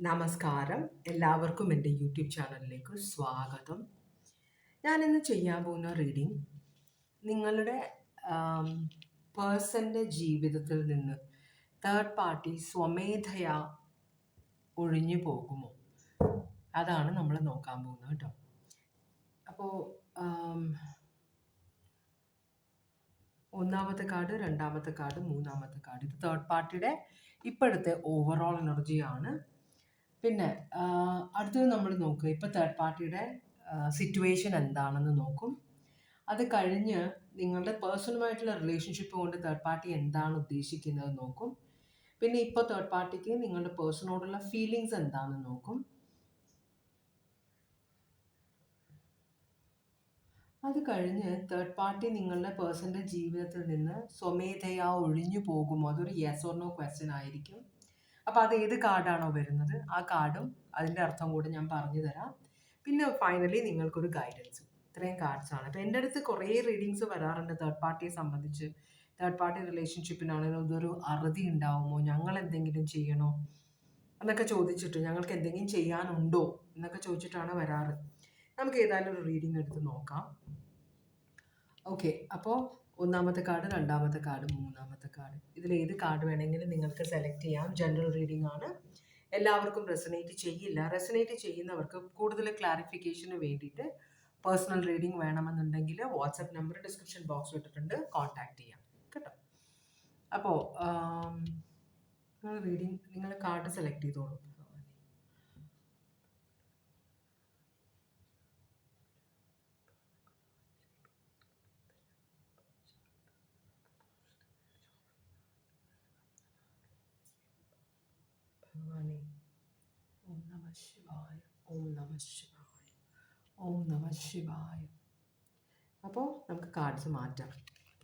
നമസ്കാരം. എല്ലാവർക്കും എൻ്റെ യൂട്യൂബ് ചാനലിലേക്ക് സ്വാഗതം. ഞാനിന്ന് ചെയ്യാൻ പോകുന്ന റീഡിംഗ് നിങ്ങളുടെ പേഴ്സൻ്റെ ജീവിതത്തിൽ നിന്ന് തേർഡ് പാർട്ടി സ്വമേധയാ ഒഴിഞ്ഞു പോകുമോ? അതാണ് നമ്മൾ നോക്കാൻ പോകുന്നത് കേട്ടോ. അപ്പോൾ ഒന്നാമത്തെ കാർഡ്, രണ്ടാമത്തെ കാർഡ്, മൂന്നാമത്തെ കാർഡ്, ഇത് തേർഡ് പാർട്ടിയുടെ ഇപ്പോഴത്തെ ഓവറോൾ എനർജിയാണ്. പിന്നെ അടുത്തത് നമ്മൾ നോക്കുക, ഇപ്പോൾ തേർഡ് പാർട്ടിയുടെ സിറ്റുവേഷൻ എന്താണെന്ന് നോക്കും. അത് കഴിഞ്ഞ് നിങ്ങളുടെ പേഴ്സണലുമായിട്ടുള്ള റിലേഷൻഷിപ്പ് കൊണ്ട് തേർഡ് പാർട്ടി എന്താണ് ഉദ്ദേശിക്കുന്നത് നോക്കും. പിന്നെ ഇപ്പോൾ തേർഡ് പാർട്ടിക്ക് നിങ്ങളുടെ പേഴ്സണോടുള്ള ഫീലിങ്സ് എന്താണെന്ന് നോക്കും. അത് കഴിഞ്ഞ് തേർഡ് പാർട്ടി നിങ്ങളുടെ പേഴ്സൻ്റെ ജീവിതത്തിൽ നിന്ന് സ്വമേധയാ ഒഴിഞ്ഞു പോകുമോ? അതൊരു യെസ് ഓർ നോ ക്വസ്റ്റ്യൻ ആയിരിക്കും. അപ്പോൾ അത് ഏത് കാർഡാണോ വരുന്നത് ആ കാർഡും അതിൻ്റെ അർത്ഥം കൂടെ ഞാൻ പറഞ്ഞു തരാം. പിന്നെ ഫൈനലി നിങ്ങൾക്കൊരു ഗൈഡൻസ്. ഇത്രയും കാർഡ്സാണ്. അപ്പോൾ എൻ്റെ അടുത്ത് കുറേ റീഡിങ്സ് വരാറുണ്ട് തേർഡ് പാർട്ടിയെ സംബന്ധിച്ച്. തേർഡ് പാർട്ടി റിലേഷൻഷിപ്പിനാണെങ്കിലും ഇതൊരു അറുതി ഉണ്ടാവുമോ, ഞങ്ങൾ എന്തെങ്കിലും ചെയ്യണോ എന്നൊക്കെ ചോദിച്ചിട്ട്, ഞങ്ങൾക്ക് എന്തെങ്കിലും ചെയ്യാനുണ്ടോ എന്നൊക്കെ ചോദിച്ചിട്ടാണ് വരാറ്. നമുക്ക് ഏതായാലും ഒരു റീഡിംഗ് എടുത്ത് നോക്കാം. ഓക്കെ, അപ്പോൾ ഒന്നാമത്തെ കാർഡ്, രണ്ടാമത്തെ കാർഡ്, മൂന്നാമത്തെ കാർഡ്, ഇതിൽ ഏത് കാർഡ് വേണമെങ്കിലും നിങ്ങൾക്ക് സെലക്ട് ചെയ്യാം. ജനറൽ റീഡിംഗ് ആണ്. എല്ലാവർക്കും റെസനേറ്റ് ചെയ്യില്ല. റെസനേറ്റ് ചെയ്യുന്നവർക്ക് കൂടുതൽ ക്ലാരിഫിക്കേഷന് വേണ്ടിയിട്ട് പേഴ്സണൽ റീഡിംഗ് വേണമെന്നുണ്ടെങ്കിൽ വാട്സപ്പ് നമ്പർ ഡിസ്ക്രിപ്ഷൻ ബോക്സിൽ ഇട്ടിട്ടുണ്ട്, കോൺടാക്ട് ചെയ്യാം കേട്ടോ. അപ്പോൾ റീഡിംഗ് നിങ്ങൾ കാർഡ് സെലക്ട് ചെയ്തോളൂ. ഭഗവാനെ, ഓം നമ ശിവായ, ഓം നമ ശിവായ, ഓം നമ ശിവായ. അപ്പോൾ നമുക്ക് കാർഡ്സ് മാറ്റാം.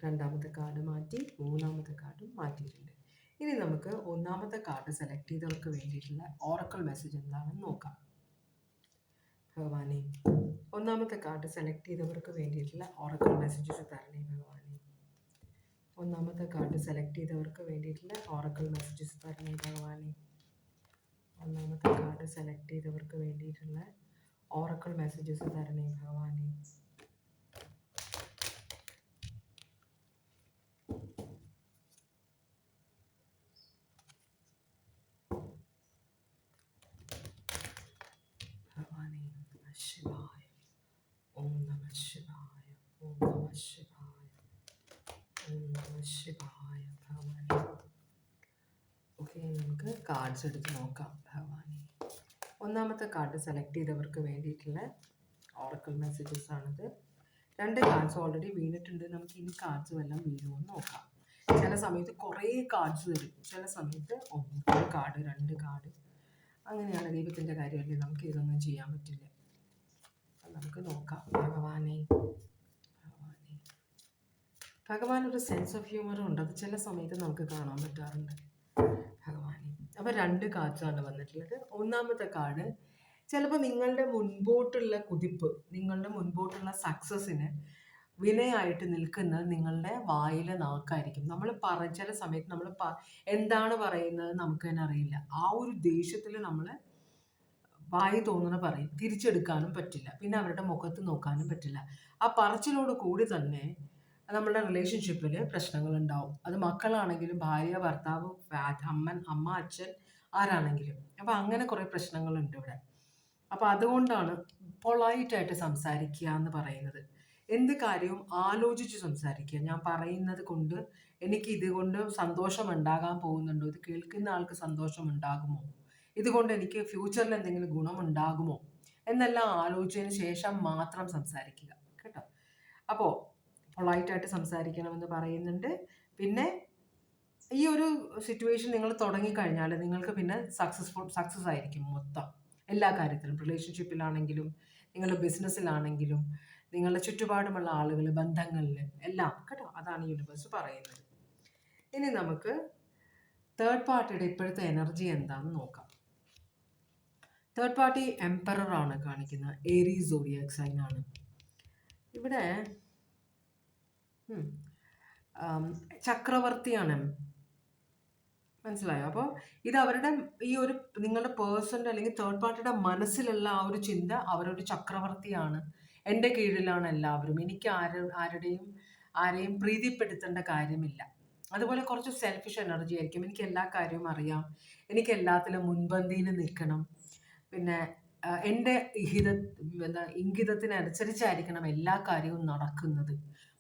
രണ്ടാമത്തെ കാർഡ് മാറ്റി, മൂന്നാമത്തെ കാർഡും മാറ്റിയിട്ടുണ്ട്. ഇനി നമുക്ക് ഒന്നാമത്തെ കാർഡ് സെലക്ട് ചെയ്തവർക്ക് വേണ്ടിയിട്ടുള്ള ഓറക്കിൾ മെസ്സേജ് എന്താണെന്ന് നോക്കാം. ഭഗവാനെ, ഒന്നാമത്തെ കാർഡ് സെലക്ട് ചെയ്തവർക്ക് വേണ്ടിയിട്ടുള്ള ഓറക്കിൾ മെസ്സേജസ് തരണേ ഭഗവാനെ. ഒന്നാമത്തെ കാർഡ് സെലക്ട് ചെയ്തവർക്ക് വേണ്ടിയിട്ടുള്ള ഓറക്കിൾ മെസ്സേജസ് തരണേ ഭഗവാനെ. ഒന്നാമത്തെ കാർഡ് സെലക്ട് ചെയ്തവർക്ക് വേണ്ടിയിട്ടുള്ള ഓറക്കിൾ മെസ്സേജസ് തരണേ ഭഗവാനെ. ഭഗവാനെ, നമ ശിവായ, ഓം നമ ശിവായ, ഓം നമ ശിവായ, ഓം നമ ശിവായ. ഭഗവാനെ, ഓക്കെ, നമുക്ക് കാർഡ്സ് എടുത്ത് നോക്കാം. ഭഗവാനെ, ഒന്നാമത്തെ കാർഡ് സെലക്ട് ചെയ്തവർക്ക് വേണ്ടിയിട്ടുള്ള ഓറക്കിൾ മെസ്സേജസ് ആണിത്. 2 കാർഡ്സ് ഓൾറെഡി വീണിട്ടുണ്ട്. നമുക്ക് ഇനി കാർഡ്സ് വല്ലതും വീഴുമോ എന്ന് നോക്കാം. ചില സമയത്ത് കുറേ കാർഡ്സ് വരും, ചില സമയത്ത് ഒരു കാർഡ്, 2 കാർഡ്, അങ്ങനെയാണ്. ദൈവത്തിൻ്റെ കാര്യമല്ലേ, നമുക്ക് ഇതൊന്നും ചെയ്യാൻ പറ്റില്ല. നമുക്ക് നോക്കാം. ഭഗവാനെ, ഭഗവാനെ, ഭഗവാൻ ഒരു സെൻസ് ഓഫ് ഹ്യൂമറും ഉണ്ട്. അത് ചില സമയത്ത് നമുക്ക് കാണാൻ പറ്റാറുണ്ട്. ഭഗവാനെ, അപ്പോൾ 2 കാർഡ്സാണ് വന്നിട്ടുള്ളത്. ഒന്നാമത്തെ കാർഡ്, ചിലപ്പോൾ നിങ്ങളുടെ മുൻപോട്ടുള്ള കുതിപ്പ്, നിങ്ങളുടെ മുൻപോട്ടുള്ള സക്സസ്സിന് വിനയായിട്ട് നിൽക്കുന്നത് നിങ്ങളുടെ വായിലെ നാക്കായിരിക്കും. നമ്മൾ ചില സമയത്ത് നമ്മൾ എന്താണ് പറയുന്നത് നമുക്ക് തന്നെ അറിയില്ല. ആ ഒരു ദേഷ്യത്തിൽ നമ്മൾ വായി തോന്നുന്ന പറയും, തിരിച്ചെടുക്കാനും പറ്റില്ല, പിന്നെ അവരുടെ മുഖത്ത് നോക്കാനും പറ്റില്ല. ആ പറച്ചിലോട് കൂടി തന്നെ നമ്മുടെ റിലേഷൻഷിപ്പിൽ പ്രശ്നങ്ങളുണ്ടാവും. അത് മക്കളാണെങ്കിലും, ഭാര്യ, ഭർത്താവ്, അമ്മ, അച്ഛൻ, ആരാണെങ്കിലും. അപ്പോൾ അങ്ങനെ കുറേ പ്രശ്നങ്ങളുണ്ട് ഇവിടെ. അപ്പോൾ അതുകൊണ്ടാണ് പൊളൈറ്റായിട്ട് സംസാരിക്കുക എന്ന് പറയുന്നത്. എന്ത് കാര്യവും ആലോചിച്ച് സംസാരിക്കുക. ഞാൻ പറയുന്നത് കൊണ്ട് എനിക്ക് ഇതുകൊണ്ട് സന്തോഷം ഉണ്ടാകാൻ പോകുന്നുണ്ടോ, ഇത് കേൾക്കുന്ന ആൾക്ക് സന്തോഷം ഉണ്ടാകുമോ, ഇതുകൊണ്ട് എനിക്ക് ഫ്യൂച്ചറിൽ എന്തെങ്കിലും ഗുണമുണ്ടാകുമോ എന്നെല്ലാം ആലോചിച്ചതിന് ശേഷം മാത്രം സംസാരിക്കുക കേട്ടോ. അപ്പോൾ പൊളൈറ്റായിട്ട് സംസാരിക്കണമെന്ന് പറയുന്നുണ്ട്. പിന്നെ ഈ ഒരു സിറ്റുവേഷൻ നിങ്ങൾ തുടങ്ങിക്കഴിഞ്ഞാൽ നിങ്ങൾക്ക് പിന്നെ സക്സസ് ആയിരിക്കും മൊത്തം എല്ലാ കാര്യത്തിലും. റിലേഷൻഷിപ്പിലാണെങ്കിലും, നിങ്ങളുടെ ബിസിനസ്സിലാണെങ്കിലും, നിങ്ങളുടെ ചുറ്റുപാടുമുള്ള ആളുകൾ, ബന്ധങ്ങളിൽ എല്ലാം കേട്ടോ. അതാണ് യൂണിവേഴ്സ് പറയുന്നത്. ഇനി നമുക്ക് തേർഡ് പാർട്ടിയുടെ ഇപ്പോഴത്തെ എനർജി എന്താണെന്ന് നോക്കാം. തേർഡ് പാർട്ടി എംപറർ ആണ് കാണിക്കുന്നത്. ഏരീസ് സോഡിയാക് സൈൻ ആണ്. ഇവിടെ ചക്രവർത്തിയാണ് മനസ്സിലായോ? അപ്പോൾ ഇത് അവരുടെ ഈ ഒരു നിങ്ങളുടെ പേഴ്സൻ്റെ അല്ലെങ്കിൽ തേർഡ് പാർട്ടിയുടെ മനസ്സിലുള്ള ആ ഒരു ചിന്ത അവരൊരു ചക്രവർത്തിയാണ്, എൻ്റെ കീഴിലാണ് എല്ലാവരും, എനിക്ക് ആരെയും പ്രീതിപ്പെടുത്തേണ്ട കാര്യമില്ല. അതുപോലെ കുറച്ച് സെൽഫിഷ് എനർജി ആയിരിക്കും. എനിക്ക് എല്ലാ കാര്യവും അറിയാം, എനിക്ക് എല്ലാത്തിലും മുൻപന്തിയിൽ നിൽക്കണം, പിന്നെ എൻ്റെ ഇംഗിതത്തിനനുസരിച്ചായിരിക്കണം എല്ലാ കാര്യവും നടക്കുന്നത്.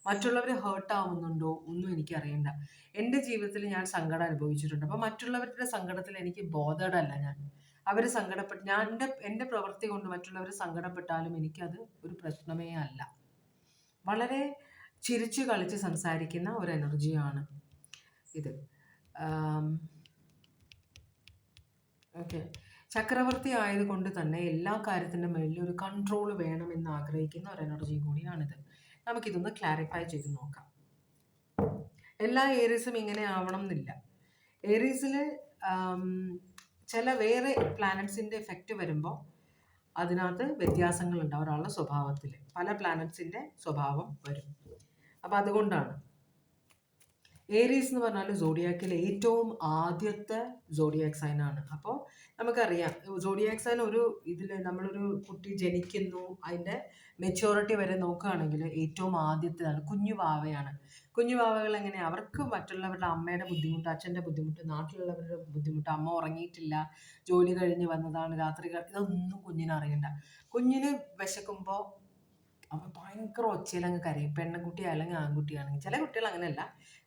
മറ്റുള്ളവർ ഹേർട്ട് ആവുന്നുണ്ടോ ഒന്നും എനിക്കറിയണ്ട. എൻ്റെ ജീവിതത്തിൽ ഞാൻ സങ്കടം അനുഭവിച്ചിട്ടുണ്ട്. അപ്പോൾ മറ്റുള്ളവരുടെ സങ്കടത്തിൽ എനിക്ക് ബോധേഡല്ല ഞാൻ. അവർ സങ്കടപ്പെട്ട് എൻ്റെ പ്രവൃത്തി കൊണ്ട് മറ്റുള്ളവർ സങ്കടപ്പെട്ടാലും എനിക്കത് ഒരു പ്രശ്നമേ അല്ല. വളരെ ചിരിച്ചു കളിച്ച് സംസാരിക്കുന്ന ഒരു എനർജിയാണ് ഇത്. ഓക്കെ, ചക്രവർത്തി ആയതുകൊണ്ട് തന്നെ എല്ലാ കാര്യത്തിൻ്റെ മേളിൽ ഒരു കൺട്രോൾ വേണമെന്ന് ആഗ്രഹിക്കുന്ന ഒരു എനർജി കൂടിയാണിത്. നമുക്കിതൊന്ന് ക്ലാരിഫൈ ചെയ്ത് നോക്കാം. എല്ലാ ഏരീസും ഇങ്ങനെ ആവണം എന്നില്ല. ഏരീസിൽ ചില വേറെ പ്ലാനറ്റ്സിൻ്റെ എഫക്റ്റ് വരുമ്പോൾ അതിനകത്ത് വ്യത്യാസങ്ങളുണ്ടാവും. ഒരാളുടെ സ്വഭാവത്തിൽ പല പ്ലാനറ്റ്സിൻ്റെ സ്വഭാവം വരും. അപ്പോൾ അതുകൊണ്ടാണ് ഏരീസ് എന്ന് പറഞ്ഞാൽ സോഡിയാക്കിലെ ഏറ്റവും ആദ്യത്തെ സോഡിയാക് സൈനാണ്. അപ്പോൾ നമുക്കറിയാം സോഡിയാക് സൈൻ ഒരു ഇതിൽ നമ്മളൊരു കുട്ടി ജനിക്കുന്നു, അതിൻ്റെ മെച്യൂരിറ്റി വരെ നോക്കുകയാണെങ്കിൽ ഏറ്റവും ആദ്യത്തേതാണ്, കുഞ്ഞു വാവയാണ്. കുഞ്ഞു വാവകൾ എങ്ങനെയാണ്, അവർക്ക് മറ്റുള്ളവരുടെ അമ്മയുടെ ബുദ്ധിമുട്ട്, അച്ഛൻ്റെ ബുദ്ധിമുട്ട്, നാട്ടിലുള്ളവരുടെ ബുദ്ധിമുട്ട്, അമ്മ ഉറങ്ങിയിട്ടില്ല, ജോലി കഴിഞ്ഞ് വന്നതാണ്, രാത്രി ഇതൊന്നും കുഞ്ഞിന് അറിയണ്ട. കുഞ്ഞിന് വിശക്കുമ്പോൾ അവൻ ഭയങ്കര ഒച്ചയിലങ്ങ് കരയും. പെണ്ണുകുട്ടി അല്ലെങ്കിൽ ആൺകുട്ടിയാണെങ്കിൽ. ചില കുട്ടികൾ അങ്ങനെയല്ല,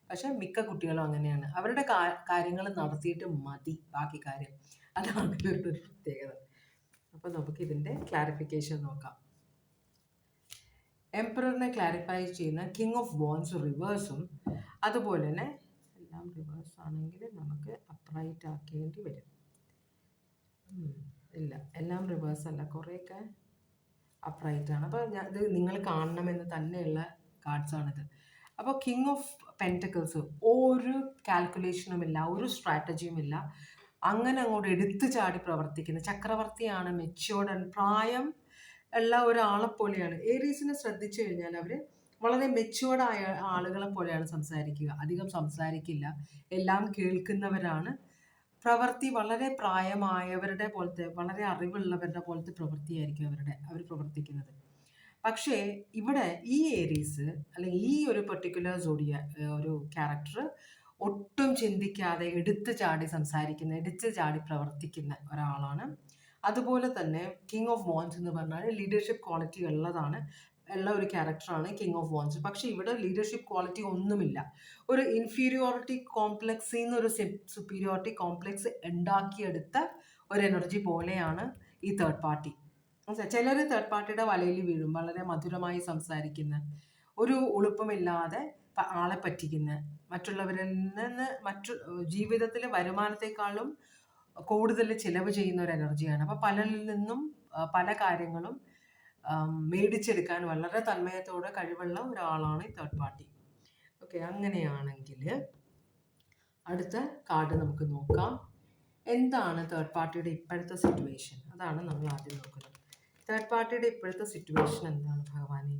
പക്ഷെ മിക്ക കുട്ടികളും അങ്ങനെയാണ്. അവരുടെ കാര്യങ്ങൾ നടത്തിയിട്ട് മതി ബാക്കി കാര്യം. അതാണ് ഇവരുടെ ഒരു പ്രത്യേകത. അപ്പോൾ നമുക്ക് ഇതിൻ്റെ ക്ലാരിഫിക്കേഷൻ നോക്കാം. എംപററിനെ ക്ലാരിഫൈ ചെയ്യുന്ന കിങ് ഓഫ് വോൺസ് റിവേഴ്സും, അതുപോലെ തന്നെ എല്ലാം റിവേഴ്സ് ആണെങ്കിൽ നമുക്ക് അപ്രൈറ്റ് ആക്കേണ്ടി വരും. ഇല്ല, എല്ലാം റിവേഴ്സ് അല്ല, കുറേയൊക്കെ അപ്രൈറ്റ് ആണ്. അപ്പോൾ ഇത് നിങ്ങൾ കാണണമെന്ന് തന്നെയുള്ള കാർഡ്സാണിത്. അപ്പോൾ കിങ് ഓഫ് പെൻറ്റക്കിൾസ് ഒരു കാൽക്കുലേഷനും ഇല്ല, ഒരു സ്ട്രാറ്റജിയും ഇല്ല, അങ്ങനെ അങ്ങോട്ട് എടുത്തു ചാടി പ്രവർത്തിക്കുന്ന ചക്രവർത്തിയാണ്. മെച്യൂർഡ്, പ്രായം ഉള്ള ഒരാളെ പോലെയാണ്. ഏരീസിനെ ശ്രദ്ധിച്ചു കഴിഞ്ഞാൽ അവർ വളരെ മെച്യൂർഡായ ആളുകളെ പോലെയാണ് സംസാരിക്കുക. അധികം സംസാരിക്കില്ല, എല്ലാം കേൾക്കുന്നവരാണ്. പ്രവൃത്തി വളരെ പ്രായമായവരുടെ പോലത്തെ, വളരെ അറിവുള്ളവരുടെ പോലത്തെ പ്രവൃത്തിയായിരിക്കും അവർ പ്രവർത്തിക്കുന്നത്. പക്ഷേ ഇവിടെ ഈ ഏരീസ് അല്ലെങ്കിൽ ഈ ഒരു പെർട്ടിക്കുലർ ഒരു ക്യാരക്ടർ ഒട്ടും ചിന്തിക്കാതെ എടുത്തു ചാടി സംസാരിക്കുന്ന, എടുത്തു ചാടി പ്രവർത്തിക്കുന്ന ഒരാളാണ്. അതുപോലെ തന്നെ കിങ് ഓഫ് വോൺസ് എന്ന് പറഞ്ഞാൽ ലീഡർഷിപ്പ് ക്വാളിറ്റി ഉള്ള ഒരു ക്യാരക്ടറാണ് കിങ് ഓഫ് വോൺസ്. പക്ഷേ ഇവിടെ ലീഡർഷിപ്പ് ക്വാളിറ്റി ഒന്നുമില്ല. ഒരു ഇൻഫീരിയോറിറ്റി കോംപ്ലക്സിൽ നിന്ന് ഒരു സുപ്പീരിയോറിറ്റി കോംപ്ലക്സ് ഉണ്ടാക്കിയെടുത്ത ഒരു എനർജി പോലെയാണ് ഈ തേർഡ് പാർട്ടി. ചിലർ തേർഡ് പാർട്ടിയുടെ വലയിൽ വീഴും. വളരെ മധുരമായി സംസാരിക്കുന്ന, ഒരു ഉളുപ്പമില്ലാതെ ആളെ പറ്റിക്കുന്ന, മറ്റുള്ളവരിൽ നിന്ന് ജീവിതത്തിലെ വരുമാനത്തെക്കാളും കൂടുതൽ ചിലവ് ചെയ്യുന്ന ഒരു എനർജിയാണ്. അപ്പോൾ പലരിൽ നിന്നും പല കാര്യങ്ങളും മേടിച്ചെടുക്കാൻ വളരെ തന്മയത്തോടെ കഴിവുള്ള ഒരാളാണ് ഈ തേർഡ് പാർട്ടി. ഓക്കെ, അങ്ങനെയാണെങ്കിൽ അടുത്ത കാർഡ് നമുക്ക് നോക്കാം. എന്താണ് തേർഡ് പാർട്ടിയുടെ ഇപ്പോഴത്തെ സിറ്റുവേഷൻ? അതാണ് നമ്മൾ ആദ്യം നോക്കുന്നത്. തേർഡ് പാർട്ടിയുടെ ഇപ്പോഴത്തെ സിറ്റുവേഷൻ എന്താണ് ഭഗവാനെ?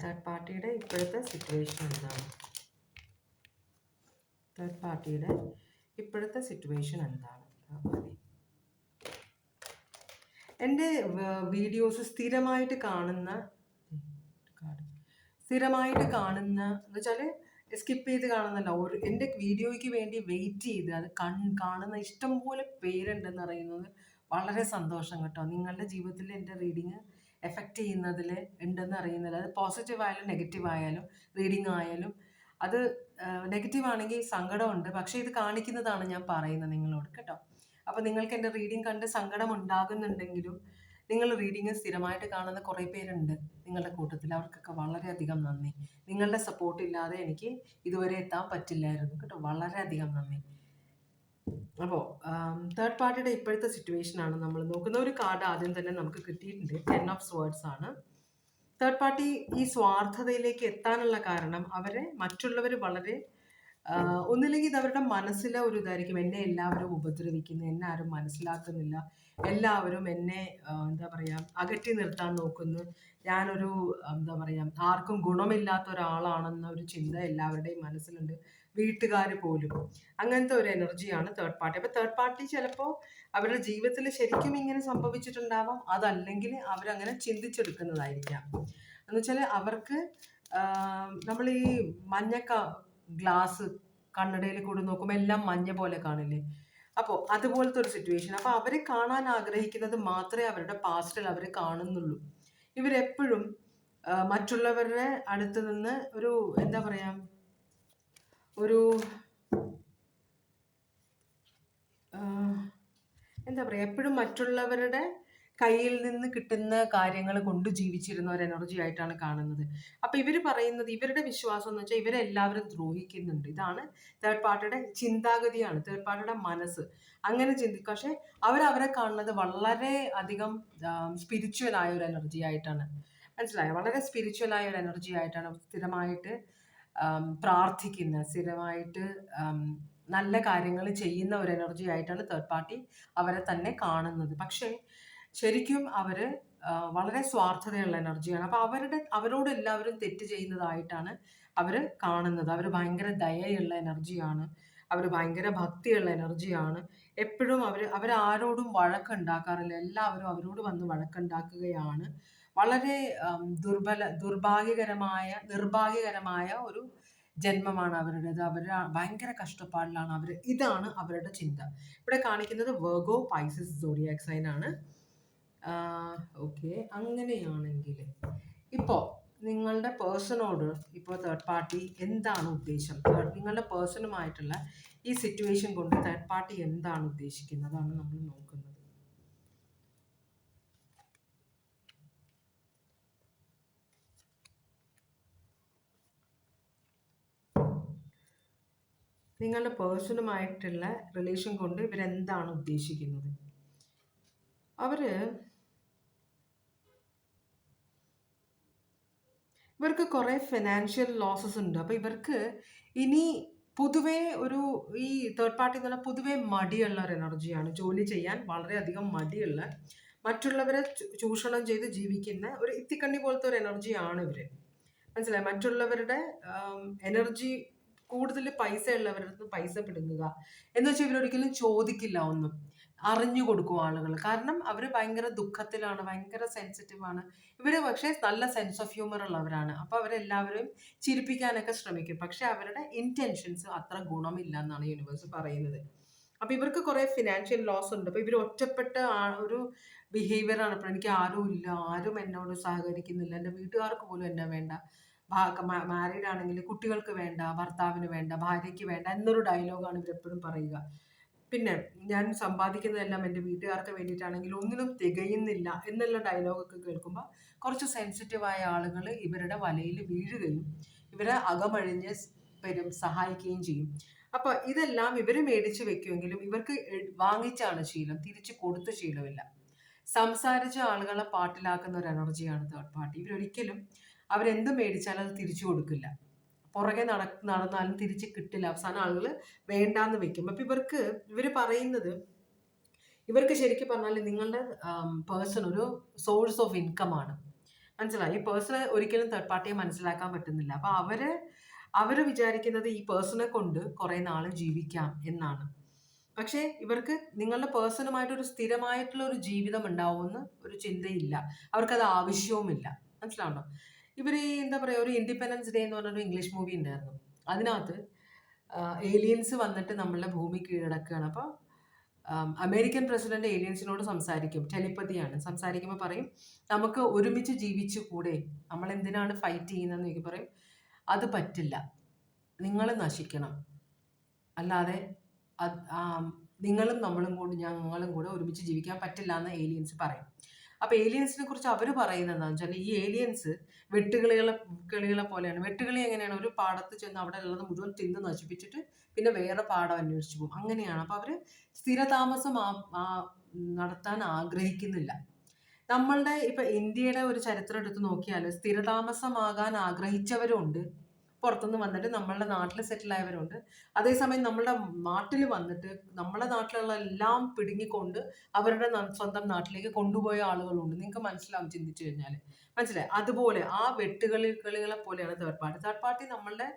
തേർഡ് പാർട്ടിയുടെ ഇപ്പോഴത്തെ സിറ്റുവേഷൻ എന്താണ്? തേർഡ് പാർട്ടിയുടെ ഇപ്പോഴത്തെ സിറ്റുവേഷൻ എന്താണ് ഭഗവാനെ? എൻ്റെ വീഡിയോസ് സ്ഥിരമായിട്ട് കാണുന്ന എന്ന് വെച്ചാൽ സ്കിപ്പ് ചെയ്ത് കാണുന്നല്ല, എൻ്റെ വീഡിയോയ്ക്ക് വേണ്ടി വെയിറ്റ് ചെയ്ത് അത് കാണുന്ന ഇഷ്ടംപോലെ പേരുണ്ടെന്ന് അറിയുന്നത് വളരെ സന്തോഷം കേട്ടോ. നിങ്ങളുടെ ജീവിതത്തിൽ എൻ്റെ റീഡിങ് എഫക്റ്റ് ചെയ്യുന്നതിൽ ഉണ്ടെന്ന് അറിയുന്നില്ല. അത് പോസിറ്റീവ് ആയാലും നെഗറ്റീവ് ആയാലും റീഡിങ് ആയാലും. അത് നെഗറ്റീവ് ആണെങ്കിൽ സങ്കടമുണ്ട്, പക്ഷേ ഇത് കാണിക്കുന്നതാണ് ഞാൻ പറയുന്നത് നിങ്ങളോട് കേട്ടോ. അപ്പോൾ നിങ്ങൾക്ക് എൻ്റെ റീഡിങ് കണ്ട് സങ്കടം ഉണ്ടാകുന്നുണ്ടെങ്കിലും നിങ്ങൾ റീഡിങ് സ്ഥിരമായിട്ട് കാണുന്ന കുറേ പേരുണ്ട് നിങ്ങളുടെ കൂട്ടത്തിൽ. അവർക്കൊക്കെ വളരെയധികം നന്ദി. നിങ്ങളുടെ സപ്പോർട്ട് ഇല്ലാതെ എനിക്ക് ഇതുവരെ എത്താൻ പറ്റില്ലായിരുന്നു കേട്ടോ. വളരെയധികം നന്ദി. അപ്പോൾ തേർഡ് പാർട്ടിയുടെ ഇപ്പോഴത്തെ സിറ്റുവേഷനാണ് നമ്മൾ നോക്കുന്ന. ഒരു കാർഡ് ആദ്യം തന്നെ നമുക്ക് കിട്ടിയിട്ടുണ്ട്, 10 ഓഫ് സ്വേർഡ്സ് ആണ്. തേർഡ് പാർട്ടി ഈ സ്വാർത്ഥതയിലേക്ക് എത്താനുള്ള കാരണം അവരെ മറ്റുള്ളവർ വളരെ ഒന്നില്ലെങ്കിൽ ഇത് അവരുടെ മനസ്സിലെ ഒരു ഇതായിരിക്കും, എന്നെ എല്ലാവരും ഉപദ്രവിക്കുന്നു, എന്നെ ആരും മനസ്സിലാക്കുന്നില്ല, എല്ലാവരും എന്നെ എന്താ പറയുക അകറ്റി നിർത്താൻ നോക്കുന്നു, ഞാനൊരു എന്താ പറയുക ആർക്കും ഗുണമില്ലാത്ത ഒരാളാണെന്ന ഒരു ചിന്ത എല്ലാവരുടെയും മനസ്സിലുണ്ട്, വീട്ടുകാർ പോലും. അങ്ങനത്തെ ഒരു എനർജിയാണ് തേർഡ് പാർട്ടി. അപ്പോൾ തേർഡ് പാർട്ടി ചിലപ്പോൾ അവരുടെ ജീവിതത്തിൽ ശരിക്കും ഇങ്ങനെ സംഭവിച്ചിട്ടുണ്ടാവാം, അതല്ലെങ്കിൽ അവരങ്ങനെ ചിന്തിച്ചെടുക്കുന്നതായിരിക്കാം. എന്നുവെച്ചാൽ അവർക്ക് നമ്മൾ ഈ ഗ്ലാസ് കണ്ണടയിൽ കൂടി നോക്കുമ്പോൾ എല്ലാം മഞ്ഞ പോലെ കാണില്ലേ, അപ്പോൾ അതുപോലത്തെ ഒരു സിറ്റുവേഷൻ. അപ്പോൾ അവർ കാണാൻ ആഗ്രഹിക്കുന്നത് മാത്രമേ അവരുടെ പാസ്റ്റിൽ അവർ കാണുന്നുള്ളൂ. ഇവരെപ്പോഴും മറ്റുള്ളവരുടെ അടുത്ത് നിന്ന് ഒരു എന്താ പറയാ ഒരു എന്താ പറയുക എപ്പോഴും മറ്റുള്ളവരുടെ കയ്യിൽ നിന്ന് കിട്ടുന്ന കാര്യങ്ങൾ കൊണ്ട് ജീവിച്ചിരുന്ന ഒരു എനർജി ആയിട്ടാണ് കാണുന്നത്. അപ്പോൾ ഇവർ പറയുന്നത്, ഇവരുടെ വിശ്വാസം എന്ന് വെച്ചാൽ ഇവരെല്ലാവരും ദ്രോഹിക്കുന്നുണ്ട്. ഇതാണ് തേർഡ് പാർട്ടിയുടെ ചിന്താഗതിയാണ്, തേർഡ് പാർട്ടിയുടെ മനസ്സ് അങ്ങനെ ചിന്തിക്കും. പക്ഷേ അവരെ കാണുന്നത് വളരെ അധികം സ്പിരിച്വൽ ആയ ഒരു എനർജി ആയിട്ടാണ്. മനസ്സിലായോ? വളരെ സ്പിരിച്വൽ ആയ ഒരു എനർജി ആയിട്ടാണ് സ്ഥിരമായിട്ട് പ്രാർത്ഥിക്കുന്ന, സ്ഥിരമായിട്ട് നല്ല കാര്യങ്ങൾ ചെയ്യുന്ന ഒരു എനർജി ആയിട്ടാണ് തേർഡ് പാർട്ടി അവരെ തന്നെ കാണുന്നത്. പക്ഷേ ശരിക്കും അവർ വളരെ സ്വാർത്ഥതയുള്ള എനർജിയാണ്. അപ്പോൾ അവരോട് എല്ലാവരും തെറ്റ് ചെയ്യുന്നതായിട്ടാണ് അവർ കാണുന്നത്. അവർ ഭയങ്കര ദയയുള്ള എനർജിയാണ്, അവർ ഭയങ്കര ഭക്തിയുള്ള എനർജിയാണ്. എപ്പോഴും അവരാരോടും വഴക്കുണ്ടാക്കാറില്ല, എല്ലാവരും അവരോട് വന്ന് വഴക്കുണ്ടാക്കുകയാണ്. വളരെ നിർഭാഗ്യകരമായ ഒരു ജന്മമാണ് അവരുടേത്. അവർ ഭയങ്കര കഷ്ടപ്പാടിലാണ് അവർ. ഇതാണ് അവരുടെ ചിന്ത. ഇവിടെ കാണിക്കുന്നത് വെർഗോ പൈസസ് സോഡിയാക് സൈൻ ആണ്. ഓക്കെ, അങ്ങനെയാണെങ്കിൽ ഇപ്പോൾ നിങ്ങളുടെ പേഴ്സണോട് ഇപ്പോൾ തേർഡ് പാർട്ടി എന്താണ് ഉദ്ദേശം, നിങ്ങളുടെ പേഴ്സണുമായിട്ടുള്ള ഈ സിറ്റുവേഷൻ കൊണ്ട് തേർഡ് പാർട്ടി എന്താണ് ഉദ്ദേശിക്കുന്നതാണ് നമ്മൾ നോക്കുന്നത്. നിങ്ങളുടെ പേഴ്സണുമായിട്ടുള്ള റിലേഷൻ കൊണ്ട് ഇവരെന്താണ് ഉദ്ദേശിക്കുന്നത്? ഇവർക്ക് കുറേ ഫിനാൻഷ്യൽ ലോസസ് ഉണ്ട്. അപ്പോൾ ഇവർക്ക് ഇനി പൊതുവേ ഈ തേർഡ് പാർട്ടി എന്ന് പറഞ്ഞാൽ പൊതുവേ മടിയുള്ള ഒരു എനർജിയാണ്, ജോലി ചെയ്യാൻ വളരെയധികം മടിയുള്ള, മറ്റുള്ളവരെ ചൂഷണം ചെയ്ത് ജീവിക്കുന്ന ഒരു ഇത്തിക്കണ്ണി പോലത്തെ ഒരു എനർജിയാണ് ഇവർ. മനസ്സിലായി? മറ്റുള്ളവരുടെ എനർജി, കൂടുതൽ പൈസ ഉള്ളവരുടെ പൈസ പിടുങ്ങുക എന്ന് വെച്ചാൽ ഇവരൊരിക്കലും ചോദിക്കില്ല ഒന്നും, അറിഞ്ഞു കൊടുക്കും ആളുകൾ. കാരണം അവർ ഭയങ്കര ദുഃഖത്തിലാണ്, ഭയങ്കര സെൻസിറ്റീവാണ് ഇവർ. പക്ഷേ നല്ല സെൻസ് ഓഫ് ഹ്യൂമർ ഉള്ളവരാണ്. അപ്പോൾ അവരെല്ലാവരും ചിരിപ്പിക്കാനൊക്കെ ശ്രമിക്കും. പക്ഷെ അവരുടെ ഇന്റൻഷൻസ് അത്ര ഗുണമില്ല എന്നാണ് യൂണിവേഴ്സ് പറയുന്നത്. അപ്പോൾ ഇവർക്ക് കുറേ ഫിനാൻഷ്യൽ ലോസ് ഉണ്ട്. അപ്പോൾ ഇവർ ഒറ്റപ്പെട്ട ഒരു ബിഹേവിയറാണ്. അപ്പോൾ എനിക്ക് ആരും ഇല്ല, ആരും എന്നോട് സഹകരിക്കുന്നില്ല, എൻ്റെ വീട്ടുകാർക്ക് പോലും എന്നെ വേണ്ട, മാരീഡ് ആണെങ്കിൽ കുട്ടികൾക്ക് വേണ്ട, ഭർത്താവിന് വേണ്ട, ഭാര്യയ്ക്ക് വേണ്ട എന്നൊരു ഡയലോഗാണ് ഇവരെപ്പോഴും പറയുക. പിന്നെ ഞാൻ സമ്പാദിക്കുന്നതെല്ലാം എൻ്റെ വീട്ടുകാർക്ക് വേണ്ടിയിട്ടാണെങ്കിൽ ഒന്നിനും തികയുന്നില്ല എന്നുള്ള ഡയലോഗൊക്കെ കേൾക്കുമ്പോൾ കുറച്ച് സെൻസിറ്റീവായ ആളുകൾ ഇവരുടെ വലയിൽ വീഴുകയും ഇവരെ അകമഴിഞ്ഞ് സഹായിക്കുകയും ചെയ്യും. അപ്പോൾ ഇതെല്ലാം ഇവർ മേടിച്ച് വെക്കുമെങ്കിലും ഇവർക്ക് വാങ്ങിച്ചാണ് ശീലം, തിരിച്ച് കൊടുത്ത ശീലമില്ല. സംസാരിച്ച ആളുകളെ പാട്ടിലാക്കുന്ന ഒരു എനർജിയാണ് തേർഡ് പാർട്ടി. ഇവരൊരിക്കലും അവരെന്ത് മേടിച്ചാലും അത് തിരിച്ചു കൊടുക്കില്ല, പുറകെ നടന്നാലും തിരിച്ച് കിട്ടില്ല. അവസാനം ആളുകൾ വേണ്ടാന്ന് വെക്കും. അപ്പം ഇവർ പറയുന്നത്, ഇവർക്ക് ശരിക്കും പറഞ്ഞാൽ നിങ്ങളുടെ പേഴ്സൺ ഒരു സോഴ്സ് ഓഫ് ഇൻകം ആണ്. മനസ്സിലായി? ഈ പേഴ്സണെ ഒരിക്കലും തേർഡ് പാർട്ടിയെ മനസ്സിലാക്കാൻ പറ്റുന്നില്ല. അപ്പം അവർ വിചാരിക്കുന്നത് ഈ പേഴ്സണെ കൊണ്ട് കുറേ നാൾ ജീവിക്കാം എന്നാണ്. പക്ഷേ ഇവർക്ക് നിങ്ങളുടെ പേഴ്സണുമായിട്ടൊരു സ്ഥിരമായിട്ടുള്ള ഒരു ജീവിതം ഉണ്ടാവുമെന്ന് ഒരു ചിന്തയില്ല, അവർക്കത് ആവശ്യവുമില്ല. മനസ്സിലാവണോ? ഇവർ ഈ എന്താ പറയുക, ഒരു ഇൻഡിപെൻഡൻസ് ഡേ എന്ന് പറഞ്ഞൊരു ഇംഗ്ലീഷ് മൂവി ഉണ്ടായിരുന്നു. അതിനകത്ത് ഏലിയൻസ് വന്നിട്ട് നമ്മളുടെ ഭൂമി കീഴടക്കുകയാണ്. അപ്പോൾ അമേരിക്കൻ പ്രസിഡന്റ് ഏലിയൻസിനോട് സംസാരിക്കും, ടെലിപ്പതിയാണ്. സംസാരിക്കുമ്പോൾ പറയും, നമുക്ക് ഒരുമിച്ച് ജീവിച്ചു കൂടെ, നമ്മൾ എന്തിനാണ് ഫൈറ്റ് ചെയ്യുന്നതെന്ന് എനിക്ക് പറയും, അത് പറ്റില്ല, നിങ്ങൾ നശിക്കണം, അല്ലാതെ നിങ്ങളും ഞങ്ങളും കൂടെ ഒരുമിച്ച് ജീവിക്കാൻ പറ്റില്ല എന്ന് ഏലിയൻസ് പറയും. അപ്പോൾ ഏലിയൻസിനെ കുറിച്ച് അവർ പറയുന്നത് എന്താണെന്ന് വെച്ചാൽ, ഈ ഏലിയൻസ് വെട്ടുകിളികളെ പോലെയാണ്. വെട്ടുകിളി എങ്ങനെയാണ്, ഒരു പാടത്ത് ചെന്ന് അവിടെ ഉള്ളത് മുഴുവൻ തിന്ന് നശിപ്പിച്ചിട്ട് പിന്നെ വേറെ പാടം അന്വേഷിച്ചു പോകും, അങ്ങനെയാണ്. അപ്പോൾ അവർ സ്ഥിരതാമസം നടത്താൻ ആഗ്രഹിക്കുന്നില്ല. നമ്മളുടെ ഇപ്പം ഇന്ത്യയുടെ ഒരു ചരിത്രം എടുത്ത് നോക്കിയാൽ സ്ഥിരതാമസമാകാൻ ആഗ്രഹിച്ചവരുണ്ട്, പുറത്തുനിന്ന് വന്നിട്ട് നമ്മളുടെ നാട്ടിൽ സെറ്റിൽ ആയവരുണ്ട്. അതേസമയം നമ്മളുടെ നാട്ടിൽ വന്നിട്ട് നമ്മളെ നാട്ടിലുള്ള എല്ലാം പിടുങ്ങിക്കൊണ്ട് അവരുടെ സ്വന്തം നാട്ടിലേക്ക് കൊണ്ടുപോയ ആളുകളുണ്ട്. നിങ്ങൾക്ക് മനസ്സിലാവും ചിന്തിച്ചു കഴിഞ്ഞാൽ. മനസ്സിലായി? അതുപോലെ ആ വെട്ടുകളികളെ പോലെയാണ് തേർഡ് പാർട്ടി. തേർഡ് പാർട്ടി നമ്മളുടെ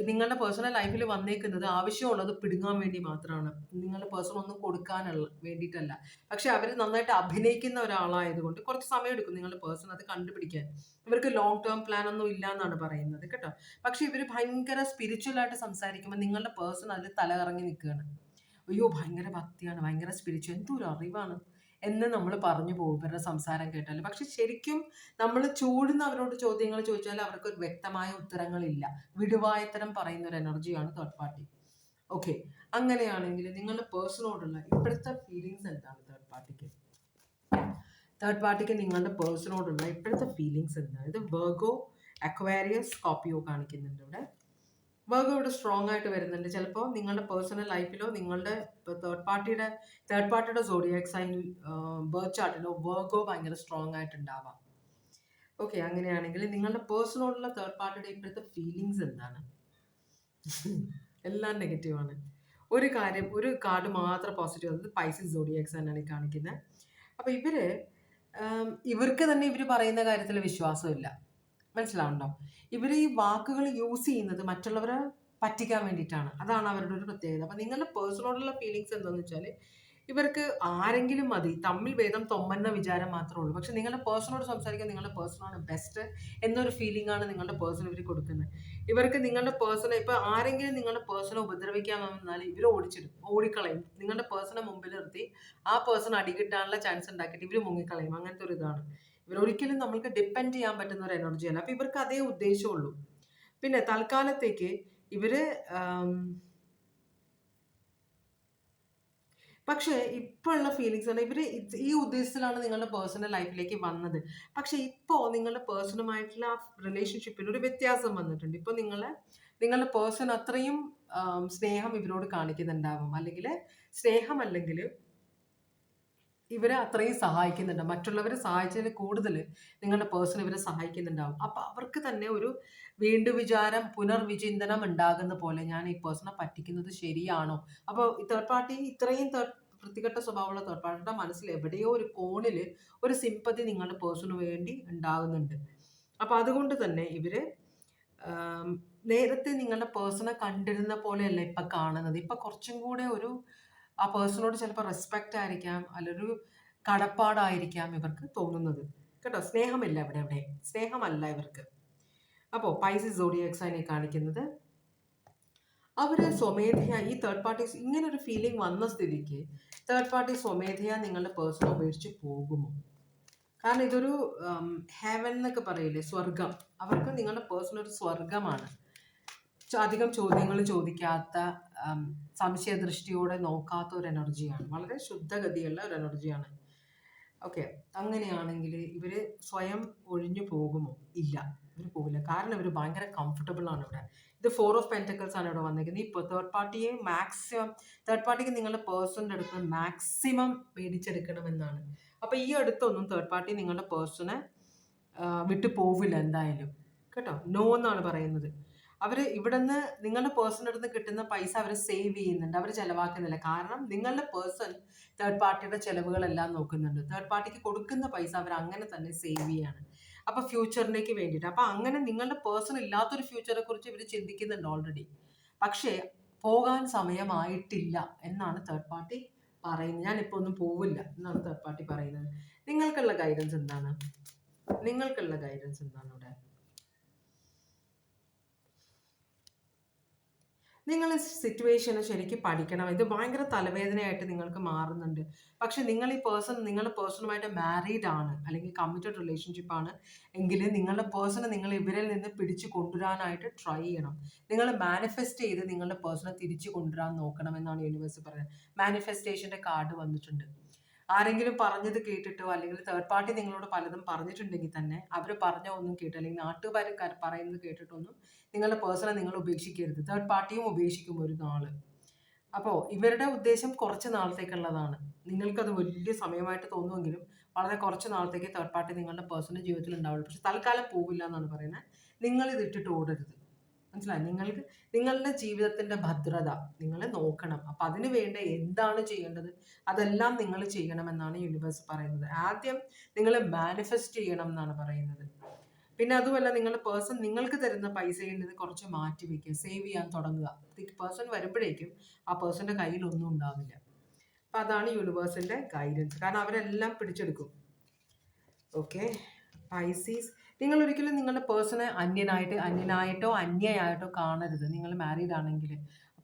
നിങ്ങളുടെ പേഴ്സണൽ ലൈഫിൽ വന്നേക്കുന്നത് ആവശ്യമുള്ളത് പിടുങ്ങാൻ വേണ്ടി മാത്രമാണ്. നിങ്ങളുടെ പേഴ്സൺ ഒന്നും കൊടുക്കാനുള്ള വേണ്ടിയിട്ടല്ല. പക്ഷെ അവർ നന്നായിട്ട് അഭിനയിക്കുന്ന ഒരാളായതുകൊണ്ട് കുറച്ച് സമയം എടുക്കും നിങ്ങളുടെ പേഴ്സൺ അത് കണ്ടുപിടിക്കാൻ. ഇവർക്ക് ലോങ് ടേം പ്ലാൻ ഒന്നും ഇല്ല എന്നാണ് പറയുന്നത് കേട്ടോ. പക്ഷെ ഇവർ ഭയങ്കര സ്പിരിച്വൽ ആയിട്ട് സംസാരിക്കുമ്പോൾ നിങ്ങളുടെ പേഴ്സൺ അതിൽ തലകറങ്ങി നിൽക്കുകയാണ്. അയ്യോ ഭയങ്കര ഭക്തിയാണ്, ഭയങ്കര സ്പിരിച്വൽ, എന്തൊരു അറിവാണ് എന്ന് നമ്മൾ പറഞ്ഞു പോകും ഇവരുടെ സംസാരം കേട്ടാൽ. പക്ഷെ ശരിക്കും നമ്മൾ ചൂടുന്ന അവരോട് ചോദ്യങ്ങൾ ചോദിച്ചാൽ അവർക്ക് ഒരു വ്യക്തമായ ഉത്തരങ്ങളില്ല. വിടുവായത്തരം പറയുന്ന ഒരു എനർജിയാണ് തേർഡ് പാർട്ടി. ഓക്കെ, അങ്ങനെയാണെങ്കിൽ നിങ്ങളുടെ പേഴ്സണോടുള്ള ഇപ്പോഴത്തെ ഫീലിങ്സ് എന്താണ്? തേർഡ് പാർട്ടിക്ക് നിങ്ങളുടെ പേഴ്സണോടുള്ള ഇപ്പോഴത്തെ ഫീലിങ്സ് എന്താണ്? ഇത് വെർഗോ, അക്വേറിയസ്, സ്കോർപിയോ കാണിക്കുന്നുണ്ട് ഇവിടെ. വെർഗോ ഇവിടെ സ്ട്രോങ് ആയിട്ട് വരുന്നുണ്ട്. ചിലപ്പോൾ നിങ്ങളുടെ പേഴ്സണൽ ലൈഫിലോ നിങ്ങളുടെ തേർഡ് പാർട്ടിയുടെ സോഡിയാക് സൈൻ ബർത്ത് ചാർട്ടിലോ വെർഗോ ഭയങ്കര സ്ട്രോങ് ആയിട്ട് ഉണ്ടാവാം. ഓക്കെ, അങ്ങനെയാണെങ്കിൽ നിങ്ങളുടെ പേഴ്സണോടുള്ള തേർഡ് പാർട്ടിയുടെ ഇപ്പോഴത്തെ ഫീലിങ്സ് എന്താണ്? എല്ലാം നെഗറ്റീവാണ്. ഒരു കാർഡ് മാത്രം പോസിറ്റീവ്, അത് പൈസസ് സോഡിയാക് സൈൻ ആണ് കാണിക്കുന്നത്. അപ്പോൾ ഇവർക്ക് തന്നെ ഇവർ പറയുന്ന കാര്യത്തിൽ വിശ്വാസമില്ല. മനസ്സിലാവുണ്ടോ? ഇവർ ഈ വാക്കുകൾ യൂസ് ചെയ്യുന്നത് മറ്റുള്ളവരെ പറ്റിക്കാൻ വേണ്ടിയിട്ടാണ്. അതാണ് അവരുടെ ഒരു പ്രത്യേകത. അപ്പം നിങ്ങളുടെ പേഴ്സണോടുള്ള ഫീലിങ്സ് എന്താണെന്ന് വെച്ചാൽ ഇവർക്ക് ആരെങ്കിലും മതി, തമ്മിൽ ഭേദം തൊമ്മെന്ന വിചാരം മാത്രമേ ഉള്ളൂ. പക്ഷെ നിങ്ങളുടെ പേഴ്സണോട് സംസാരിക്കാൻ നിങ്ങളുടെ പേഴ്സണാണ് ബെസ്റ്റ് എന്നൊരു ഫീലിംഗ് ആണ് നിങ്ങളുടെ പേഴ്സൺ ഇവർ കൊടുക്കുന്നത്. ഇവർക്ക് നിങ്ങളുടെ പേഴ്സണെ ഇപ്പോൾ ആരെങ്കിലും നിങ്ങളുടെ പേഴ്സണെ ഉപദ്രവിക്കാൻ വന്നാൽ ഇവർ ഓടിക്കളയും. നിങ്ങളുടെ പേഴ്സണെ മുമ്പിൽ നിർത്തി ആ പേഴ്സൺ അടികിട്ടാനുള്ള ചാൻസ് ഉണ്ടാക്കിയിട്ട് ഇവർ മുങ്ങിക്കളയും. അങ്ങനത്തെ ഒരു ഇതാണ്. ഇവരൊരിക്കലും നമ്മൾക്ക് ഡിപ്പെൻഡ് ചെയ്യാൻ പറ്റുന്ന ഒരു എനർജിയല്ല. അപ്പോൾ ഇവർക്ക് അതേ ഉദ്ദേശമുള്ളൂ. പിന്നെ തൽക്കാലത്തേക്ക് ഇവർ പക്ഷേ ഇപ്പോൾ ഉള്ള ഫീലിങ്സ് ആണ് ഇവർ ഈ ഉദ്ദേശത്തിലാണ് നിങ്ങളുടെ പേഴ്സണൽ ലൈഫിലേക്ക് വന്നത്. പക്ഷേ ഇപ്പോൾ നിങ്ങളുടെ പേഴ്സണുമായിട്ടുള്ള റിലേഷൻഷിപ്പിൽ ഒരു വ്യത്യാസം വന്നിട്ടുണ്ട്. ഇപ്പോൾ നിങ്ങളുടെ പേഴ്സൺ അത്രയും സ്നേഹം ഇവരോട് കാണിക്കുന്നുണ്ടാവും, അല്ലെങ്കിൽ സ്നേഹമല്ലെങ്കിൽ ഇവരെ അത്രയും സഹായിക്കുന്നുണ്ട്. മറ്റുള്ളവരെ സഹായിച്ചതിന് കൂടുതൽ നിങ്ങളുടെ പേഴ്സൺ ഇവരെ സഹായിക്കുന്നുണ്ടാവും. അപ്പോൾ അവർക്ക് തന്നെ ഒരു വിചാരം, പുനർവിചിന്തനം ഉണ്ടാകുന്ന പോലെ ഞാൻ ഈ പേഴ്സണെ പറ്റിക്കുന്നത് ശരിയാണോ? അപ്പോൾ ഈ തേർഡ് പാർട്ടി ഇത്രയും വൃത്തികെട്ട സ്വഭാവമുള്ള തേർഡ് പാർട്ടിയുടെ മനസ്സിൽ എവിടെയോ ഒരു കോണിൽ ഒരു സിമ്പതി നിങ്ങളുടെ പേഴ്സണിന് വേണ്ടി ഉണ്ടാകുന്നുണ്ട്. അപ്പോൾ അതുകൊണ്ട് തന്നെ ഇവർ നേരത്തെ നിങ്ങളുടെ പേഴ്സണെ കണ്ടിരുന്ന പോലെയല്ല ഇപ്പം കാണുന്നത്. ഇപ്പം കുറച്ചും കൂടെ ആ പേഴ്സണോട് ചിലപ്പോൾ റെസ്പെക്റ്റ് ആയിരിക്കാം, അല്ലൊരു കടപ്പാടായിരിക്കാം ഇവർക്ക് തോന്നുന്നത് കേട്ടോ. സ്നേഹമില്ല ഇവിടെ സ്നേഹമല്ല ഇവർക്ക്. അപ്പോൾ പൈസസ് സോഡിയാക് സൈനെ കാണിക്കുന്നത് അവർ സ്വമേധയാ ഈ തേർഡ് പാർട്ടീസ് ഇങ്ങനൊരു ഫീലിംഗ് വന്ന സ്ഥിതിക്ക് തേർഡ് പാർട്ടി സ്വമേധയാ നിങ്ങളുടെ പേഴ്സണെ ഉപേക്ഷിച്ച് പോകുമോ? കാരണം ഇതൊരു ഹെവൻ എന്നൊക്കെ പറയില്ലേ, സ്വർഗം. അവർക്ക് നിങ്ങളുടെ പേഴ്സൺ ഒരു സ്വർഗമാണ്. അധികം ചോദ്യങ്ങൾ ചോദിക്കാത്ത, സംശയദൃഷ്ടിയോടെ നോക്കാത്ത ഒരു എനർജിയാണ്. വളരെ ശുദ്ധഗതിയുള്ള ഒരു എനർജിയാണ്. ഓക്കെ, അങ്ങനെയാണെങ്കിൽ ഇവർ സ്വയം ഒഴിഞ്ഞു പോകുമോ? ഇല്ല, ഇവർ പോകില്ല. കാരണം ഇവർ ഭയങ്കര കംഫർട്ടബിൾ ആണ് ഇവിടെ. ഇത് 4 ഓഫ് പെൻറ്റക്കിൾസ് ആണ് ഇവിടെ വന്നിരിക്കുന്നത്. ഇപ്പോൾ തേർഡ് പാർട്ടിക്ക് നിങ്ങളുടെ പേഴ്സണിൻ്റെ അടുത്ത് മാക്സിമം മേടിച്ചെടുക്കണമെന്നാണ്. അപ്പോൾ ഈ അടുത്തൊന്നും തേർഡ് പാർട്ടി നിങ്ങളുടെ പേഴ്സണെ വിട്ടു പോവില്ല എന്തായാലും കേട്ടോ. നോ എന്നാണ് പറയുന്നത്. അവർ ഇവിടെ നിന്ന് നിങ്ങളുടെ പേഴ്സണിൻ്റെ അടുത്ത് കിട്ടുന്ന പൈസ അവർ സേവ് ചെയ്യുന്നുണ്ട്, അവർ ചിലവാക്കുന്നില്ല. കാരണം നിങ്ങളുടെ പേഴ്സൺ തേർഡ് പാർട്ടിയുടെ ചിലവുകളെല്ലാം നോക്കുന്നുണ്ട്. തേർഡ് പാർട്ടിക്ക് കൊടുക്കുന്ന പൈസ അവർ അങ്ങനെ തന്നെ സേവ് ചെയ്യാണ്. അപ്പോൾ ഫ്യൂച്ചറിലേക്ക് വേണ്ടിയിട്ട്. അപ്പോൾ അങ്ങനെ നിങ്ങളുടെ പേഴ്സൺ ഇല്ലാത്തൊരു ഫ്യൂച്ചറെ കുറിച്ച് ഇവർ ചിന്തിക്കുന്നുണ്ട് ഓൾറെഡി. പക്ഷേ പോകാൻ സമയമായിട്ടില്ല എന്നാണ് തേർഡ് പാർട്ടി പറയുന്നത്. ഞാനിപ്പോൾ ഒന്നും പോവില്ല എന്നാണ് തേർഡ് പാർട്ടി പറയുന്നത്. നിങ്ങൾക്കുള്ള ഗൈഡൻസ് എന്താണ്? ഇവിടെ നിങ്ങൾ സിറ്റുവേഷനെ ശരിക്കും പഠിക്കണം. ഇത് ഭയങ്കര തലവേദനയായിട്ട് നിങ്ങൾക്ക് മാറുന്നുണ്ട്. പക്ഷെ നിങ്ങളുടെ പേഴ്സണുമായിട്ട് മാരീഡ് ആണ്, അല്ലെങ്കിൽ കമ്മിറ്റഡ് റിലേഷൻഷിപ്പ് ആണ് എങ്കിൽ നിങ്ങളുടെ പേഴ്സണെ നിങ്ങൾ ഇവരിൽ നിന്ന് പിടിച്ചു കൊണ്ടുവരാനായിട്ട് ട്രൈ ചെയ്യണം. നിങ്ങൾ മാനിഫെസ്റ്റ് ചെയ്ത് നിങ്ങളുടെ പേഴ്സണെ തിരിച്ചു കൊണ്ടുവരാൻ നോക്കണം എന്നാണ് യൂണിവേഴ്സ് പറയുന്നത്. മാനിഫെസ്റ്റേഷൻ്റെ കാർഡ് വന്നിട്ടുണ്ട്. ആരെങ്കിലും പറഞ്ഞത് കേട്ടിട്ടോ അല്ലെങ്കിൽ തേർഡ് പാർട്ടി നിങ്ങളോട് പലതും പറഞ്ഞിട്ടുണ്ടെങ്കിൽ തന്നെ അവർ പറഞ്ഞ ഒന്നും കേട്ടോ അല്ലെങ്കിൽ നാട്ടുകാർ പറയുന്നത് കേട്ടിട്ടൊന്നും നിങ്ങളുടെ പേഴ്സണെ നിങ്ങൾ ഉപേക്ഷിക്കരുത്. തേർഡ് പാർട്ടിയും ഉപേക്ഷിക്കും ഒരു നാൾ. അപ്പോൾ ഇവരുടെ ഉദ്ദേശം കുറച്ച് നാളത്തേക്കുള്ളതാണ്. നിങ്ങൾക്കത് വലിയ സമയമായിട്ട് തോന്നുമെങ്കിലും വളരെ കുറച്ച് നാളത്തേക്ക് തേർഡ് പാർട്ടി നിങ്ങളുടെ പേഴ്സണൽ ജീവിതത്തിൽ ഉണ്ടാവുള്ളൂ. പക്ഷെ തൽക്കാലം പോവില്ല എന്നാണ് പറയുന്നത്. നിങ്ങളിത് ഇട്ടിട്ട് ഓടരുത്. മനസ്സിലായി? നിങ്ങളുടെ ജീവിതത്തിന്റെ ഭദ്രത നിങ്ങൾ നോക്കണം. അപ്പൊ അതിന് വേണ്ട എന്താണ് ചെയ്യേണ്ടത് അതെല്ലാം നിങ്ങൾ ചെയ്യണമെന്നാണ് യൂണിവേഴ്സ് പറയുന്നത്. ആദ്യം നിങ്ങൾ മാനിഫെസ്റ്റ് ചെയ്യണം എന്നാണ് പറയുന്നത്. പിന്നെ അതുമല്ല, നിങ്ങളുടെ പേഴ്സൺ നിങ്ങൾക്ക് തരുന്ന പൈസയിൽ നിന്ന് കുറച്ച് മാറ്റി വെക്കുക, സേവ് ചെയ്യാൻ തുടങ്ങുക. പേഴ്സൺ വരുമ്പോഴേക്കും ആ പേഴ്സന്റെ കയ്യിൽ ഒന്നും ഉണ്ടാവില്ല. അപ്പൊ അതാണ് യൂണിവേഴ്സിന്റെ ഗൈഡൻസ്. കാരണം അവരെല്ലാം പിടിച്ചെടുക്കും. ഓക്കെ, പൈസീസ്, നിങ്ങൾ ഒരിക്കലും നിങ്ങളുടെ പേഴ്സണെ അന്യനായിട്ടോ അന്യയായിട്ടോ കാണരുത്. നിങ്ങൾ മാരീഡ് ആണെങ്കിൽ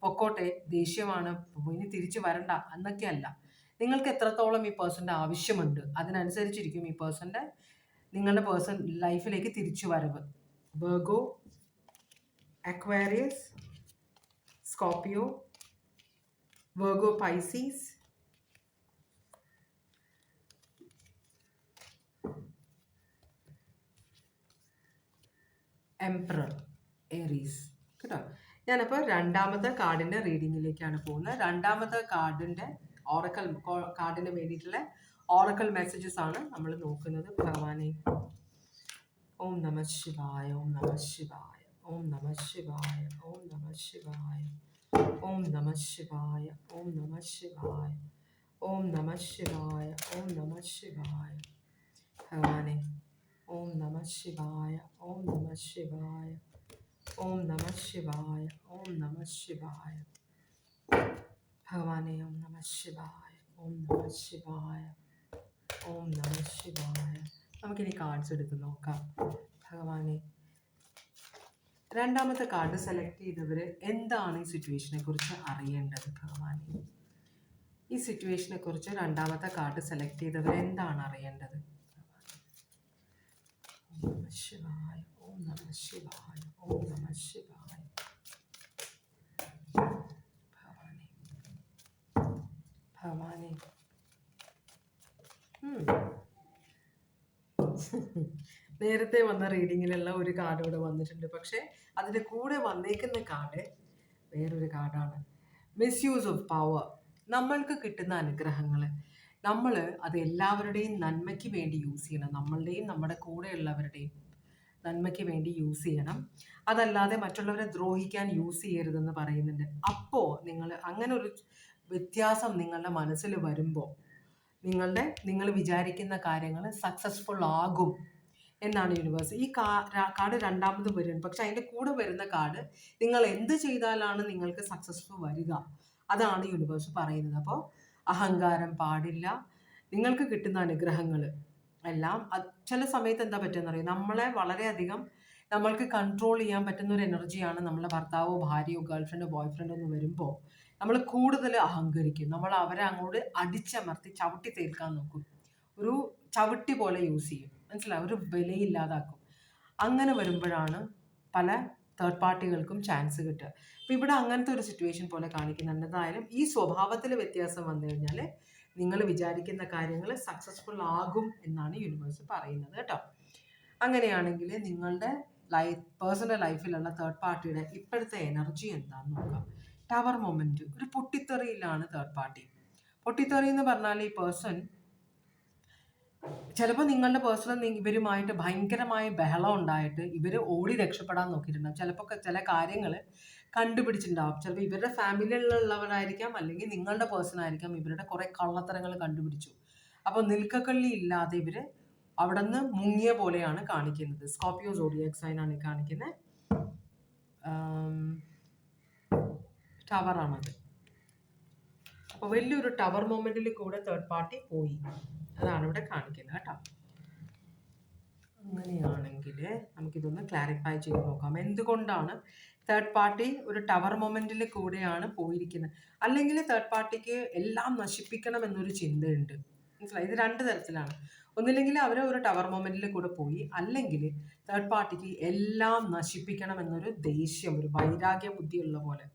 പൊക്കോട്ടെ, ദേഷ്യമാണ്, ഇനി തിരിച്ചു വരണ്ട എന്നൊക്കെയല്ല. നിങ്ങൾക്ക് എത്രത്തോളം ഈ പേഴ്സന്റെ ആവശ്യമുണ്ട് അതിനനുസരിച്ചിരിക്കും ഈ നിങ്ങളുടെ പേഴ്സൺ ലൈഫിലേക്ക് തിരിച്ചു വരവ്. Virgo, അക്വാരിയസ്, Scorpio, Virgo, Pisces, emperor, Aries. കേട്ടോ, ഞാനപ്പോൾ രണ്ടാമത്തെ കാർഡിൻ്റെ റീഡിങ്ങിലേക്കാണ് പോകുന്നത്. രണ്ടാമത്തെ കാർഡിൻ്റെ കാർഡിന് വേണ്ടിയിട്ടുള്ള ഓറക്കൽ മെസ്സേജസ് ആണ് നമ്മൾ നോക്കുന്നത്. ഭഗവാനെ, ഓം നമ ശിവായ, ഓം നമ ശിവായ, ഓം നമ ശിവായ, ഓം നമ ശിവായ, ഓം നമ ശിവായ, ഓം നമ ശിവായ, ഓം നമ ശിവായ, ഓം നമ ശിവായ. ഭഗവാനെ, ഓം നമ ശിവായ, ഓം നമ ശിവായ, ഓം നമ ശിവായ, ഓം നമ ശിവായ. ഭഗവാനെ, ഓം നമ ശിവായ, ഓം നമ ശിവായ, ഓം നമ ശിവായ. നമുക്കിനി കാർഡ്സ് എടുത്ത് നോക്കാം. ഭഗവാനെ, രണ്ടാമത്തെ കാർഡ് സെലക്ട് ചെയ്തവർ എന്താണ് ഈ സിറ്റുവേഷനെ കുറിച്ച് അറിയേണ്ടത്? ഭഗവാനെ, ഈ സിറ്റുവേഷനെ കുറിച്ച് രണ്ടാമത്തെ കാർഡ് സെലക്ട് ചെയ്തവർ എന്താണ് അറിയേണ്ടത്? ഓം നമ ശിവായ, ഓം നമ ശിവായ, ഓം നമ ശിവായ. ഭഗവാനെ, ഭഗവാനെ, നേരത്തെ വന്ന റീഡിങ്ങിലുള്ള ഒരു കാർഡ് ഇവിടെ വന്നിട്ടുണ്ട്. പക്ഷേ അതിൻ്റെ കൂടെ വന്നേക്കുന്ന കാർഡ് വേറൊരു കാർഡാണ്. Misuse of power. നമ്മൾക്ക് കിട്ടുന്ന അനുഗ്രഹങ്ങൾ നമ്മൾ അത് എല്ലാവരുടെയും നന്മയ്ക്ക് വേണ്ടി യൂസ് ചെയ്യണം. നമ്മളുടെയും നമ്മുടെ കൂടെയുള്ളവരുടെയും നന്മയ്ക്ക് വേണ്ടി യൂസ് ചെയ്യണം. അതല്ലാതെ മറ്റുള്ളവരെ ദ്രോഹിക്കാൻ യൂസ് ചെയ്യരുതെന്ന് പറയുന്നുണ്ട്. അപ്പോൾ അങ്ങനെ ഒരു വ്യത്യാസം നിങ്ങളുടെ മനസ്സിൽ വരുമ്പോൾ നിങ്ങൾ വിചാരിക്കുന്ന കാര്യങ്ങൾ സക്സസ്ഫുൾ ആകും എന്നാണ് യൂണിവേഴ്സ്. ഈ കാർഡ് രണ്ടാമത് വരുന്നത്. പക്ഷെ അതിൻ്റെ കൂടെ വരുന്ന കാർഡ് നിങ്ങൾ എന്ത് ചെയ്താലാണ് നിങ്ങൾക്ക് സക്സസ്ഫുൾ വരിക അതാണ് യൂണിവേഴ്സ് പറയുന്നത്. അപ്പോൾ അഹങ്കാരം പാടില്ല. നിങ്ങൾക്ക് കിട്ടുന്ന അനുഗ്രഹങ്ങൾ എല്ലാം ചില സമയത്ത് എന്താ പറ്റുമെന്ന് അറിയാം, നമ്മളെ വളരെയധികം നമ്മൾക്ക് കൺട്രോൾ ചെയ്യാൻ പറ്റുന്ന ഒരു എനർജിയാണ് നമ്മളെ ഭർത്താവോ ഭാര്യയോ ഗേൾഫ്രണ്ടോ ബോയ്ഫ്രണ്ടോ എന്ന് വരുമ്പോൾ നമ്മൾ കൂടുതൽ അഹങ്കരിക്കും. നമ്മൾ അവരെ അങ്ങോട്ട് അടിച്ചമർത്തി ചവിട്ടി തേൽക്കാൻ നോക്കും. ഒരു ചവിട്ടി പോലെ യൂസ് ചെയ്യും. മനസ്സിലാവും, ഒരു വിലയില്ലാതാക്കും. അങ്ങനെ വരുമ്പോഴാണ് പല തേർഡ് പാർട്ടികൾക്കും ചാൻസ് കിട്ടുക. അപ്പം ഇവിടെ അങ്ങനത്തെ ഒരു സിറ്റുവേഷൻ പോലെ കാണിക്കുന്നുണ്ട്. എന്തായാലും ഈ സ്വഭാവത്തിൽ വ്യത്യാസം വന്നു കഴിഞ്ഞാൽ നിങ്ങൾ വിചാരിക്കുന്ന കാര്യങ്ങൾ സക്സസ്ഫുൾ ആകും എന്നാണ് യൂണിവേഴ്സ് പറയുന്നത് കേട്ടോ. അങ്ങനെയാണെങ്കിൽ നിങ്ങളുടെ പേഴ്സണൽ ലൈഫിലുള്ള തേർഡ് പാർട്ടിയുടെ ഇപ്പോഴത്തെ എനർജി എന്താണെന്ന് നോക്കാം. ടവർ മൊമെൻറ്റ്, ഒരു പൊട്ടിത്തെറിയിലാണ് തേർഡ് പാർട്ടി. പൊട്ടിത്തെറി എന്ന് പറഞ്ഞാൽ ഈ പേഴ്സൺ ചിലപ്പോൾ നിങ്ങളുടെ പേഴ്സണൽ ഇവരുമായിട്ട് ഭയങ്കരമായ ബഹളം ഉണ്ടായിട്ട് ഇവർ ഓടി രക്ഷപ്പെടാൻ നോക്കിയിട്ടുണ്ടാകും. ചിലപ്പോൾ ചില കാര്യങ്ങൾ കണ്ടുപിടിച്ചിട്ടുണ്ടാവും. ചിലപ്പോൾ ഇവരുടെ ഫാമിലിയിലുള്ളവരായിരിക്കാം, അല്ലെങ്കിൽ നിങ്ങളുടെ പേഴ്സൺ ആയിരിക്കാം. ഇവരുടെ കുറേ കള്ളത്തരങ്ങൾ കണ്ടുപിടിച്ചു. അപ്പോൾ നിൽക്കക്കള്ളി ഇല്ലാതെ ഇവർ അവിടെ നിന്ന് മുങ്ങിയ പോലെയാണ് കാണിക്കുന്നത്. സ്കോർപിയോ സോഡിയാക് സൈനാണ് കാണിക്കുന്നത്. ടവറാണത്. അപ്പോൾ വലിയൊരു ടവർ മൊമെന്റിൽ കൂടെ തേർഡ് പാർട്ടി പോയി, അതാണ് ഇവിടെ കാണിക്കുന്നത് കേട്ടോ. അങ്ങനെയാണെങ്കിൽ നമുക്കിതൊന്ന് ക്ലാരിഫൈ ചെയ്ത് നോക്കാം. എന്തുകൊണ്ടാണ് തേർഡ് പാർട്ടി ഒരു ടവർ മൊമെന്റിൽ കൂടെയാണ് പോയിരിക്കുന്നത്? അല്ലെങ്കിൽ തേർഡ് പാർട്ടിക്ക് എല്ലാം നശിപ്പിക്കണം എന്നൊരു ചിന്തയുണ്ട്. മനസ്സിലായി? ഇത് രണ്ട് തരത്തിലാണ്. ഒന്നില്ലെങ്കിൽ അവർ ഒരു ടവർ മൊമെന്റിൽ കൂടെ പോയി, അല്ലെങ്കിൽ തേർഡ് പാർട്ടിക്ക് എല്ലാം നശിപ്പിക്കണം എന്നൊരു ദേഷ്യം, ഒരു വൈരാഗ്യ ബുദ്ധിയുള്ള പോലെ.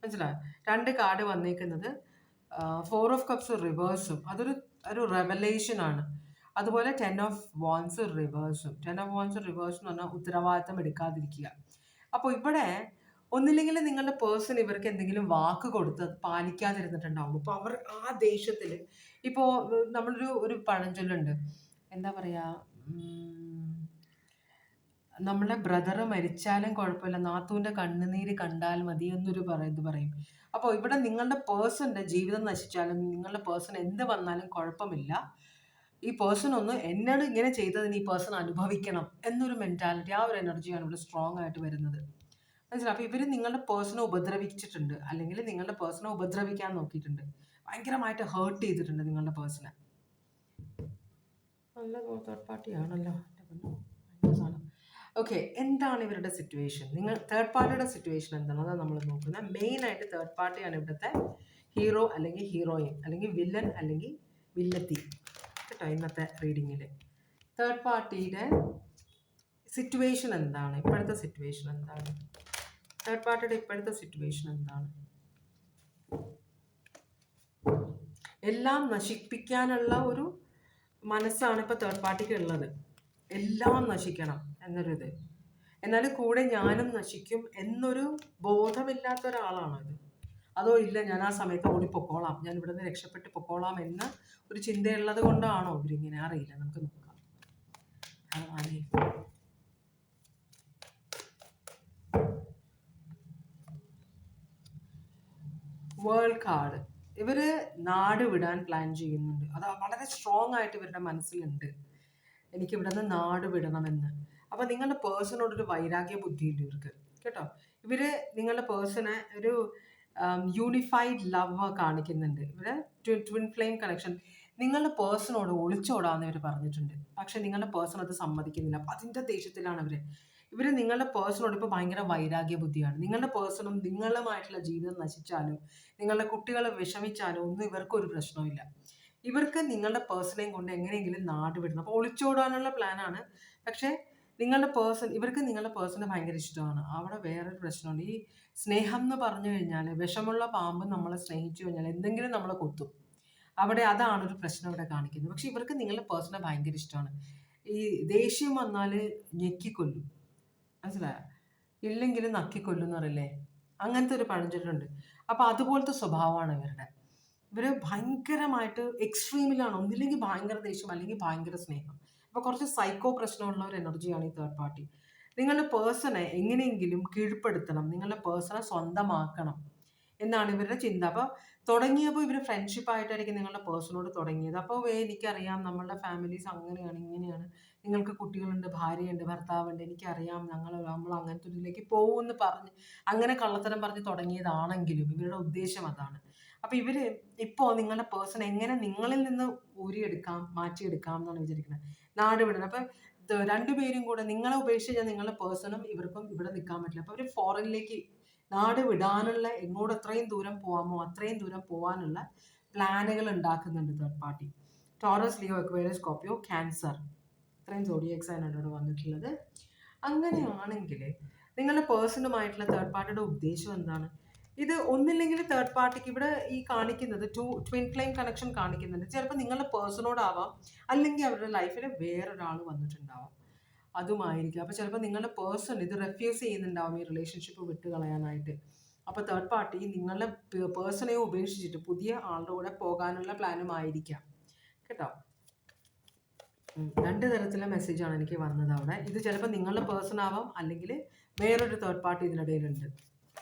മനസ്സിലായോ? രണ്ട് കാർഡ് വന്നേക്കുന്നത് 4 ഓഫ് കപ്സ് റിവേഴ്സും, ഒരു റെവലേഷൻ ആണ്. അതുപോലെ 10 ഓഫ് വാൻസ് റിവേഴ്സും. 10 ഓഫ് വാൻസ് റിവേഴ്സ് എന്ന് പറഞ്ഞാൽ ഉത്തരവാദിത്തം എടുക്കാതിരിക്കുക. അപ്പോൾ ഇവിടെ ഒന്നില്ലെങ്കിൽ നിങ്ങളുടെ പേഴ്സൺ ഇവർക്ക് എന്തെങ്കിലും വാക്ക് കൊടുത്ത് പാലിക്കാതിരുന്നിട്ടുണ്ടാവും. അപ്പോൾ അവർ ആ ദേഷ്യത്തിൽ, ഇപ്പോൾ നമ്മളൊരു പഴഞ്ചൊല്ലുണ്ട്, എന്താ പറയുക, നമ്മളെ ബ്രദർ മരിച്ചാലും കുഴപ്പമില്ല, നാത്തൂൻ്റെ കണ്ണുനീര് കണ്ടാൽ മതി എന്നൊരു ഇത് പറയും. അപ്പോൾ ഇവിടെ നിങ്ങളുടെ പേഴ്സൻ്റെ ജീവിതം നശിച്ചാലും നിങ്ങളുടെ പേഴ്സൺ എന്ത് വന്നാലും കുഴപ്പമില്ല, ഈ പേഴ്സൺ ഒന്ന് എന്നോട് ഇങ്ങനെ ചെയ്തതിന് ഈ പേഴ്സൺ അനുഭവിക്കണം എന്നൊരു മെൻറ്റാലിറ്റി, ആ ഒരു എനർജിയാണ് ഇവിടെ സ്ട്രോങ് ആയിട്ട് വരുന്നത്. മനസ്സിലായി? അപ്പോൾ ഇവർ നിങ്ങളുടെ പേഴ്സണെ ഉപദ്രവിച്ചിട്ടുണ്ട്, അല്ലെങ്കിൽ നിങ്ങളുടെ പേഴ്സണെ ഉപദ്രവിക്കാൻ നോക്കിയിട്ടുണ്ട്, ഭയങ്കരമായിട്ട് ഹേർട്ട് ചെയ്തിട്ടുണ്ട് നിങ്ങളുടെ പേഴ്സണെ. നല്ല തേർഡ് പാർട്ടിയാണല്ലോ. ഓക്കെ, എന്താണ് ഇവരുടെ സിറ്റുവേഷൻ? നിങ്ങൾ തേർഡ് പാർട്ടിയുടെ സിറ്റുവേഷൻ എന്താണ്? അതാണ് നമ്മൾ നോക്കുന്നത്. മെയിനായിട്ട് തേർഡ് പാർട്ടിയാണ് ഇവിടുത്തെ ഹീറോ അല്ലെങ്കിൽ ഹീറോയിൻ, അല്ലെങ്കിൽ വില്ലൻ അല്ലെങ്കിൽ വില്ലത്തി, കേട്ടോ. ഇന്നത്തെ റീഡിങ്ങിൽ തേർഡ് പാർട്ടിയുടെ സിറ്റുവേഷൻ എന്താണ്? ഇപ്പോഴത്തെ സിറ്റുവേഷൻ എന്താണ്? തേർഡ് പാർട്ടിയുടെ ഇപ്പോഴത്തെ സിറ്റുവേഷൻ എന്താണ്? എല്ലാം നശിപ്പിക്കാനുള്ള ഒരു മനസ്സാണ് ഇപ്പോൾ തേർഡ് പാർട്ടിക്ക് ഉള്ളത്. എല്ലാം നശിക്കണം എന്നൊരിത്, എന്നാൽ കൂടെ ഞാനും നശിക്കും എന്നൊരു ബോധമില്ലാത്ത ഒരാളാണോ ഇത്? അതോ ഇല്ല, ഞാൻ ആ സമയത്ത് ഓടി പൊക്കോളാം, ഞാൻ ഇവിടെ നിന്ന് രക്ഷപ്പെട്ട് പൊക്കോളാം എന്ന ഒരു ചിന്തയുള്ളത് കൊണ്ടാണോ ഇവരിങ്ങനെ? അറിയില്ല, നമുക്ക് നോക്കാം. World card. ഇവര് നാട് വിടാൻ പ്ലാൻ ചെയ്യുന്നുണ്ട്. അത് വളരെ സ്ട്രോങ് ആയിട്ട് ഇവരുടെ മനസ്സിലുണ്ട്, എനിക്ക് ഇവിടെ നിന്ന് നാട് വിടണമെന്ന്. അപ്പം നിങ്ങളുടെ പേഴ്സണോടൊരു വൈരാഗ്യ ബുദ്ധിയുണ്ട് ഇവർക്ക്, കേട്ടോ. ഇവര് നിങ്ങളുടെ പേഴ്സണെ ഒരു യൂണിഫൈഡ് ലവ് കാണിക്കുന്നുണ്ട്. ഇവര് ട്വിൻ ഫ്ലെയിം കണക്ഷൻ. നിങ്ങളുടെ പേഴ്സണോട് ഒളിച്ചോടാന്ന് ഇവർ പറഞ്ഞിട്ടുണ്ട്, പക്ഷെ നിങ്ങളുടെ പേഴ്സൺ അത് സമ്മതിക്കുന്നില്ല. അപ്പം അതിൻ്റെ ദേഷ്യത്തിലാണ് ഇവർ നിങ്ങളുടെ പേഴ്സണോട് ഇപ്പോൾ ഭയങ്കര വൈരാഗ്യ ബുദ്ധിയാണ്. നിങ്ങളുടെ പേഴ്സണും നിങ്ങളുമായിട്ടുള്ള ജീവിതം നശിച്ചാലും നിങ്ങളുടെ കുട്ടികളെ വിഷമിച്ചാലും ഒന്നും ഇവർക്കൊരു പ്രശ്നമില്ല. ഇവർക്ക് നിങ്ങളുടെ പേഴ്സണെയും കൊണ്ട് എങ്ങനെയെങ്കിലും നാട് വിടണം. അപ്പോൾ ഒളിച്ചോടാനുള്ള പ്ലാനാണ്. പക്ഷേ ഇവർക്ക് നിങ്ങളുടെ പേഴ്സണെ ഭയങ്കര ഇഷ്ടമാണ്. അവിടെ വേറൊരു പ്രശ്നമുണ്ട്. ഈ സ്നേഹം എന്ന് പറഞ്ഞു കഴിഞ്ഞാൽ, വിഷമുള്ള പാമ്പ് നമ്മളെ സ്നേഹിച്ചു കഴിഞ്ഞാൽ എന്തെങ്കിലും നമ്മളെ കൊത്തും. അതാണ് ഒരു പ്രശ്നം ഇവിടെ കാണിക്കുന്നത്. പക്ഷെ ഇവർക്ക് നിങ്ങളുടെ പേഴ്സണെ ഭയങ്കര ഇഷ്ടമാണ്. ഈ ദേഷ്യം വന്നാൽ ഞെക്കിക്കൊല്ലും, മനസ്സിലായോ? ഇല്ലെങ്കിൽ നക്കിക്കൊല്ലും എന്ന് പറയില്ലേ, അങ്ങനത്തെ ഒരു പഴഞ്ചൊല്ലുണ്ട്. അപ്പോൾ അതുപോലത്തെ സ്വഭാവമാണ് ഇവർ ഭയങ്കരമായിട്ട് എക്സ്ട്രീമിലാണ്. ഒന്നില്ലെങ്കിൽ ഭയങ്കര ദേഷ്യം, അല്ലെങ്കിൽ ഭയങ്കര സ്നേഹം. അപ്പോൾ കുറച്ച് സൈക്കോ പ്രശ്നമുള്ള ഒരു എനർജിയാണ് ഈ തേർഡ് പാർട്ടി. നിങ്ങളുടെ പേഴ്സണെ എങ്ങനെയെങ്കിലും കീഴ്പ്പെടുത്തണം, നിങ്ങളുടെ പേഴ്സണെ സ്വന്തമാക്കണം എന്നാണ് ഇവരുടെ ചിന്ത. അപ്പോൾ തുടങ്ങിയപ്പോൾ ഇവർ ഫ്രണ്ട്ഷിപ്പായിട്ടായിരിക്കും നിങ്ങളുടെ പേഴ്സണോട് തുടങ്ങിയത്. അപ്പോൾ എനിക്കറിയാം നമ്മളുടെ ഫാമിലീസ് അങ്ങനെയാണ്, ഇങ്ങനെയാണ്, നിങ്ങൾക്ക് കുട്ടികളുണ്ട്, ഭാര്യയുണ്ട്, ഭർത്താവുണ്ട്, എനിക്കറിയാം, നമ്മൾ അങ്ങനത്തെ ഒരു ഇതിലേക്ക് പോകുമെന്ന് പറഞ്ഞ് അങ്ങനെ കള്ളത്തരം പറഞ്ഞ് തുടങ്ങിയതാണെങ്കിലും ഇവരുടെ ഉദ്ദേശം അതാണ്. അപ്പോൾ ഇവർ ഇപ്പോൾ നിങ്ങളുടെ പേഴ്സൺ എങ്ങനെ നിങ്ങളിൽ നിന്ന് ഊരിയെടുക്കാം, മാറ്റിയെടുക്കാം എന്നാണ് വിചാരിക്കുന്നത്, നാട് വിടണം. അപ്പം രണ്ടുപേരും കൂടെ നിങ്ങളെ ഉപേക്ഷിച്ച് ഞാൻ നിങ്ങളുടെ പേഴ്സണും ഇവർക്കും ഇവിടെ നിൽക്കാൻ പറ്റില്ല. അപ്പോൾ അവർ ഫോറിനിലേക്ക് നാട് വിടാനുള്ള, എങ്ങോട്ട് എത്രയും ദൂരം പോകാമോ അത്രയും ദൂരം പോകാനുള്ള പ്ലാനുകൾ ഉണ്ടാക്കുന്നുണ്ട് third party. Taurus, Leo, Aquarius, Scorpio, Cancer, ഇത്രയും സോഡിയക് സൈൻ ആണ് ഇവിടെ വന്നിട്ടുള്ളത്. അങ്ങനെയാണെങ്കിൽ നിങ്ങളുടെ പേഴ്സണുമായിട്ടുള്ള തേർഡ് പാർട്ടിയുടെ ഉദ്ദേശം എന്താണ്? ഇത് ഒന്നില്ലെങ്കിൽ തേർഡ് പാർട്ടിക്ക് ഇവിടെ ഈ കാണിക്കുന്നത് ട്വിൻ ഫ്ലെയിം കണക്ഷൻ കാണിക്കുന്നുണ്ട്. ചിലപ്പോൾ നിങ്ങളുടെ പേഴ്സണോടാവാം, അല്ലെങ്കിൽ അവരുടെ ലൈഫിൽ വേറൊരാൾ വന്നിട്ടുണ്ടാവാം, അതുമായിരിക്കും. അപ്പോൾ ചിലപ്പോൾ നിങ്ങളുടെ പേഴ്സൺ ഇത് റെഫ്യൂസ് ചെയ്യുന്നുണ്ടാവും ഈ റിലേഷൻഷിപ്പ് വിട്ട് കളയാനായിട്ട്. അപ്പോൾ തേർഡ് പാർട്ടി നിങ്ങളുടെ പേഴ്സണെ ഉപേക്ഷിച്ചിട്ട് പുതിയ ആളുടെ കൂടെ പോകാനുള്ള പ്ലാനും ആയിരിക്കാം, കേട്ടോ. രണ്ട് തരത്തിലുള്ള മെസ്സേജാണ് എനിക്ക് വന്നത് അവിടെ. ഇത് ചിലപ്പോൾ നിങ്ങളുടെ പേഴ്സൺ ആവാം, അല്ലെങ്കിൽ വേറൊരു തേർഡ് പാർട്ടി ഇതിനിടയിലുണ്ട്.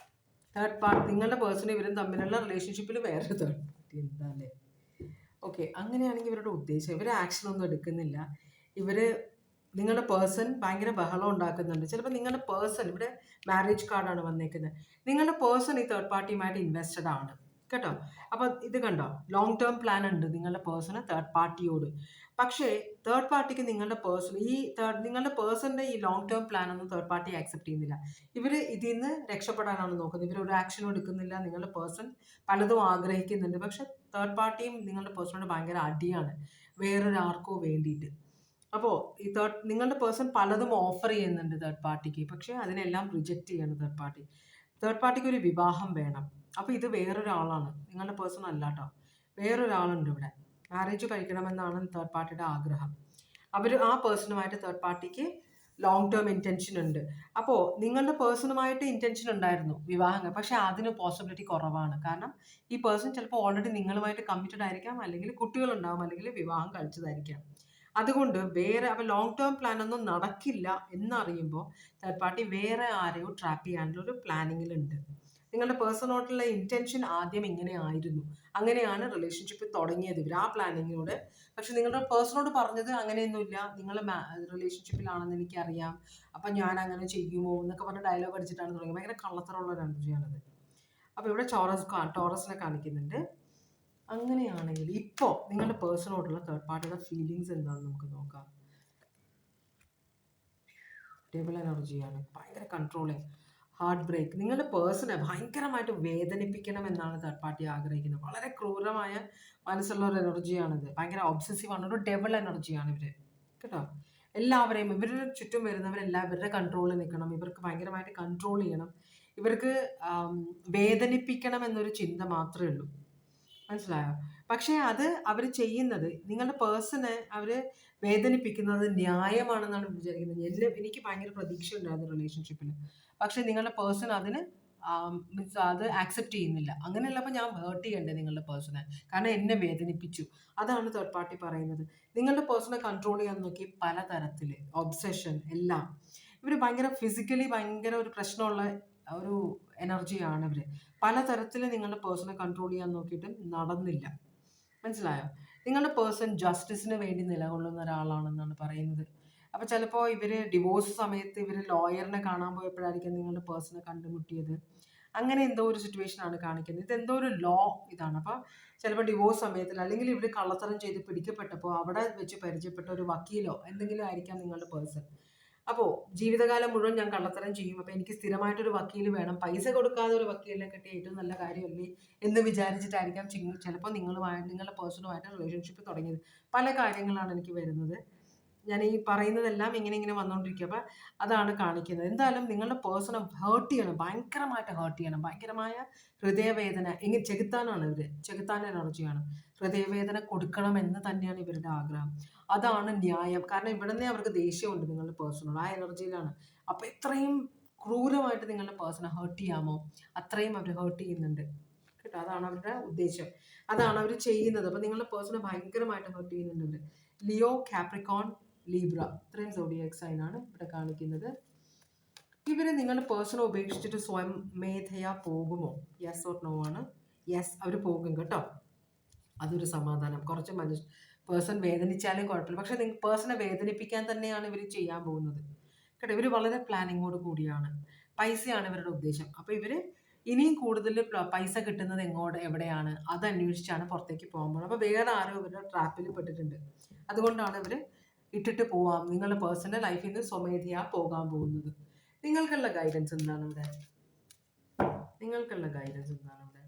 തേർഡ് പാർട്ടി നിങ്ങളുടെ പേഴ്സണും ഇവരും തമ്മിലുള്ള റിലേഷൻഷിപ്പിൽ വേറൊരു തേർഡ് പാർട്ടി എന്താ അല്ലേ? ഓക്കെ, അങ്ങനെയാണെങ്കിൽ ഇവരുടെ ഉദ്ദേശം, ഇവർ ആക്ഷനൊന്നും എടുക്കുന്നില്ല. നിങ്ങളുടെ പേഴ്സൺ ഭയങ്കര ബഹളം ഉണ്ടാക്കുന്നുണ്ട്. ചിലപ്പോൾ നിങ്ങളുടെ പേഴ്സൺ, ഇവിടെ മാരേജ് കാർഡാണ് വന്നേക്കുന്നത്, നിങ്ങളുടെ പേഴ്സൺ ഈ തേർഡ് പാർട്ടിയുമായിട്ട് ഇൻവെസ്റ്റഡ് ആണ്, കേട്ടോ. അപ്പോൾ ഇത് കണ്ടോ, ലോങ് ടേം പ്ലാൻ ഉണ്ട് നിങ്ങളുടെ പേഴ്സണ് തേർഡ് പാർട്ടിയോട്. പക്ഷേ തേർഡ് പാർട്ടിക്ക് നിങ്ങളുടെ പേഴ്സണിൻ്റെ ഈ ലോങ് ടേം പ്ലാൻ ഒന്നും തേർഡ് പാർട്ടി ആക്സെപ്റ്റ് ചെയ്യുന്നില്ല. ഇവർ ഇതിൽ നിന്ന് രക്ഷപ്പെടാനാണ് നോക്കുന്നത്. ഇവരൊരു ആക്ഷനും എടുക്കുന്നില്ല. നിങ്ങളുടെ പേഴ്സൺ പലതും ആഗ്രഹിക്കുന്നുണ്ട്, പക്ഷെ തേർഡ് പാർട്ടിയും നിങ്ങളുടെ പേഴ്സണോട് ഭയങ്കര അടിയാണ് വേറൊരാൾക്കോ വേണ്ടിയിട്ട്. അപ്പോൾ നിങ്ങളുടെ പേഴ്സൺ പലതും ഓഫർ ചെയ്യുന്നുണ്ട് തേർഡ് പാർട്ടിക്ക്, പക്ഷേ അതിനെല്ലാം റിജക്റ്റ് ചെയ്യണം തേർഡ് പാർട്ടി. തേർഡ് പാർട്ടിക്ക് ഒരു വിവാഹം വേണം. അപ്പോൾ ഇത് വേറൊരാളാണ്, നിങ്ങളുടെ പേഴ്സൺ അല്ല കേട്ടോ, വേറൊരാളുണ്ട് ഇവിടെ. മാരേജ് കഴിക്കണമെന്നാണ് തേർഡ് പാർട്ടിയുടെ ആഗ്രഹം. ആ പേഴ്സണുമായിട്ട് തേർഡ് പാർട്ടിക്ക് ലോങ് ടേം ഇൻറ്റൻഷൻ ഉണ്ട്. അപ്പോൾ നിങ്ങളുടെ പേഴ്സണുമായിട്ട് ഇൻറ്റൻഷൻ ഉണ്ടായിരുന്നു വിവാഹങ്ങൾ, പക്ഷേ അതിന് പോസിബിലിറ്റി കുറവാണ്. കാരണം ഈ പേഴ്സൺ ചിലപ്പോൾ ഓൾറെഡി നിങ്ങളുമായിട്ട് കമ്മിറ്റഡ് ആയിരിക്കാം, അല്ലെങ്കിൽ കുട്ടികളുണ്ടാവും, അല്ലെങ്കിൽ വിവാഹം കഴിച്ചതായിരിക്കാം. അതുകൊണ്ട് വേറെ അപ്പം ലോങ് ടേം പ്ലാൻ ഒന്നും നടക്കില്ല എന്നറിയുമ്പോൾ തേർഡ് പാർട്ടി വേറെ ആരെയോ ട്രാപ്പ് ചെയ്യാനുള്ള ഒരു പ്ലാനിങ്ങിലുണ്ട്. നിങ്ങളുടെ പേഴ്സണോട്ടുള്ള ഇൻറ്റൻഷൻ ആദ്യം ഇങ്ങനെ ആയിരുന്നു, അങ്ങനെയാണ് റിലേഷൻഷിപ്പ് തുടങ്ങിയത് ഇവർ ആ പ്ലാനിങ്ങിലൂടെ. പക്ഷെ നിങ്ങളുടെ പേഴ്സണോട് പറഞ്ഞത് അങ്ങനെയൊന്നുമില്ല, നിങ്ങൾ റിലേഷൻഷിപ്പിലാണെന്ന് എനിക്കറിയാം, അപ്പം ഞാൻ അങ്ങനെ ചെയ്യുമോ എന്നൊക്കെ പറഞ്ഞ ഡയലോഗ് അടിച്ചിട്ടാണ് തുടങ്ങിയത്. ഭയങ്കര കള്ളത്തരമുള്ള ഒരു എനർജിയാണത്. അപ്പോൾ ഇവിടെ ടോറസിനെ കാണിക്കുന്നുണ്ട്. അങ്ങനെയാണെങ്കിൽ ഇപ്പോൾ നിങ്ങളുടെ പേഴ്സണോടുള്ള തേർഡ് പാർട്ടിയുടെ ഫീലിങ്സ് എന്താണെന്ന് നമുക്ക് നോക്കാം. ടേബിൾ എനർജിയാണ്, ഭയങ്കര കൺട്രോളിങ്, ഹാർട്ട് ബ്രേക്ക്. നിങ്ങളുടെ പേഴ്സണെ ഭയങ്കരമായിട്ട് വേദനിപ്പിക്കണം എന്നാണ് തേർഡ് പാർട്ടി ആഗ്രഹിക്കുന്നത്. വളരെ ക്രൂരമായ മനസ്സുള്ള ഒരു എനർജിയാണിത്. ഭയങ്കര ഒബ്സസീവാണ്, ഒരു ഡെവിൾ എനർജിയാണ് ഇവർ കേട്ടോ. എല്ലാവരെയും ഇവരുടെ ചുറ്റും വരുന്നവരെല്ലാം ഇവരുടെ കൺട്രോളിൽ നിൽക്കണം, ഇവർക്ക് ഭയങ്കരമായിട്ട് കൺട്രോൾ ചെയ്യണം, ഇവർക്ക് വേദനിപ്പിക്കണം എന്നൊരു ചിന്ത മാത്രമേ ഉള്ളൂ. മനസ്സിലായോ? പക്ഷേ അത് അവർ ചെയ്യുന്നത്, നിങ്ങളുടെ പേഴ്സണെ അവർ വേദനിപ്പിക്കുന്നത് ന്യായമാണെന്നാണ് വിചാരിക്കുന്നത്. എനിക്ക് ഭയങ്കര പ്രതീക്ഷ ഉണ്ടായിരുന്നു റിലേഷൻഷിപ്പിൽ, പക്ഷേ നിങ്ങളുടെ പേഴ്സൺ അതിന് മീൻസ് അത് ആക്സെപ്റ്റ് ചെയ്യുന്നില്ല. അങ്ങനെയുള്ളപ്പോൾ ഞാൻ ഹേർട്ട് ചെയ്യണ്ടേ നിങ്ങളുടെ പേഴ്സണെ, കാരണം എന്നെ വേദനിപ്പിച്ചു. അതാണ് തേർഡ് പാർട്ടി പറയുന്നത്. നിങ്ങളുടെ പേഴ്സണെ കൺട്രോൾ ചെയ്യാൻ നോക്കി പലതരത്തിൽ ഒബ്സഷൻ എല്ലാം. ഇവർ ഭയങ്കര ഫിസിക്കലി ഭയങ്കര ഒരു പ്രശ്നമുള്ള ഒരു എനർജിയാണ് ഇവർ. പലതരത്തിൽ നിങ്ങളുടെ പേഴ്സണെ കൺട്രോൾ ചെയ്യാൻ നോക്കിയിട്ട് നടന്നില്ല. മനസ്സിലായോ? നിങ്ങളുടെ പേഴ്സൺ ജസ്റ്റിസിന് വേണ്ടി നിലകൊള്ളുന്ന ഒരാളാണെന്നാണ് പറയുന്നത്. അപ്പോൾ ചിലപ്പോൾ ഇവർ ഡിവോഴ്സ് സമയത്ത് ഇവർ ലോയറിനെ കാണാൻ പോയപ്പോഴായിരിക്കും നിങ്ങളുടെ പേഴ്സണെ കണ്ടുമുട്ടിയത്. അങ്ങനെ എന്തോ ഒരു സിറ്റുവേഷനാണ് കാണിക്കുന്നത്. ഇതെന്തോ ഒരു ലോ ഇതാണ്. അപ്പോൾ ചിലപ്പോൾ ഡിവോഴ്സ് സമയത്തിൽ അല്ലെങ്കിൽ ഇവർ കള്ളത്തരം ചെയ്ത് പിടിക്കപ്പെട്ടപ്പോൾ അവിടെ വെച്ച് പരിചയപ്പെട്ട ഒരു വക്കീലോ എന്തെങ്കിലും ആയിരിക്കാം നിങ്ങളുടെ പേഴ്സൺ. അപ്പോൾ ജീവിതകാലം മുഴുവൻ ഞാൻ കള്ളത്തരം ചെയ്യും, അപ്പോൾ എനിക്ക് സ്ഥിരമായിട്ടൊരു വക്കീൽ വേണം, പൈസ കൊടുക്കാതെ ഒരു വക്കീലിനെ കിട്ടിയ ഏറ്റവും നല്ല കാര്യമല്ലേ എന്ന് വിചാരിച്ചിട്ടായിരിക്കാം ചിലപ്പോൾ നിങ്ങളുടെ പേഴ്സണുമായിട്ട് റിലേഷൻഷിപ്പ് തുടങ്ങിയത്. പല കാര്യങ്ങളാണ് എനിക്ക് വരുന്നത്, ഞാൻ ഈ പറയുന്നതെല്ലാം ഇങ്ങനെ വന്നുകൊണ്ടിരിക്കുക. അപ്പം അതാണ് കാണിക്കുന്നത്. എന്തായാലും നിങ്ങളുടെ പേഴ്സണെ ഹേർട്ട് ചെയ്യണം, ഭയങ്കരമായിട്ട് ഹേർട്ട് ചെയ്യണം, ഭയങ്കരമായ ഹൃദയവേദന. ഇങ്ങനെ ചെകുത്താനാണ് ഇവർ, ചെകുത്താൻ എനർജിയാണ്. ഹൃദയവേദന കൊടുക്കണം എന്ന് തന്നെയാണ് ഇവരുടെ ആഗ്രഹം. അതാണ് ന്യായം. കാരണം ഇവിടെ നിന്നേ അവർക്ക് ദേഷ്യമുണ്ട് നിങ്ങളുടെ പേഴ്സണോട്, ആ എനർജിയിലാണ്. അപ്പോൾ എത്രയും ക്രൂരമായിട്ട് നിങ്ങളുടെ പേഴ്സണെ ഹേർട്ട് ചെയ്യാമോ അത്രയും അവർ ഹേർട്ട് ചെയ്യുന്നുണ്ട് കേട്ടോ. അതാണ് അവരുടെ ഉദ്ദേശം, അതാണ് അവർ ചെയ്യുന്നത്. അപ്പോൾ നിങ്ങളുടെ പേഴ്സണെ ഭയങ്കരമായിട്ട് ഹേർട്ട് ചെയ്യുന്നുണ്ട്. ലിയോ, കാപ്രിക്കോൺ, ലീബ്ര, ഇത്രയും സോഡിയാക് സൈൻ ആണ് ഇവിടെ കാണിക്കുന്നത്. ഇവർ നിങ്ങളുടെ പേഴ്സണെ ഉപേക്ഷിച്ചിട്ട് സ്വയം മേധയാ പോകുമോ? യെസ് ഓർ നോ ആണ്. യെസ്, അവർ പോകും കേട്ടോ. അതൊരു സമാധാനം. കുറച്ച് പേഴ്സൺ വേദനിച്ചാലും കുഴപ്പമില്ല, പക്ഷെ നിങ്ങൾ പേഴ്സണെ വേദനിപ്പിക്കാൻ തന്നെയാണ് ഇവർ ചെയ്യാൻ പോകുന്നത് കേട്ടോ. ഇവർ വളരെ പ്ലാനിങ്ങോട് കൂടിയാണ്. പൈസയാണ് ഇവരുടെ ഉദ്ദേശം. അപ്പോൾ ഇവർ ഇനിയും കൂടുതൽ പൈസ കിട്ടുന്നത് എവിടെയാണ് അത് അന്വേഷിച്ചാണ് പുറത്തേക്ക് പോകാൻ പോകുന്നത്. അപ്പോൾ വേറെ ആരോ ഇവരുടെ ട്രാപ്പിൽ പെട്ടിട്ടുണ്ട്. അതുകൊണ്ടാണ് ഇവർ ഇട്ടിട്ട് പോവാം, നിങ്ങളുടെ പേഴ്സണൽ ലൈഫിൽ നിന്ന് സ്വമേധയാ പോകാൻ പോകുന്നത്. നിങ്ങൾക്കുള്ള ഗൈഡൻസ് എന്താണ് ഇവിടെ? നിങ്ങൾക്കുള്ള ഗൈഡൻസ് എന്താണ് ഇവിടെ?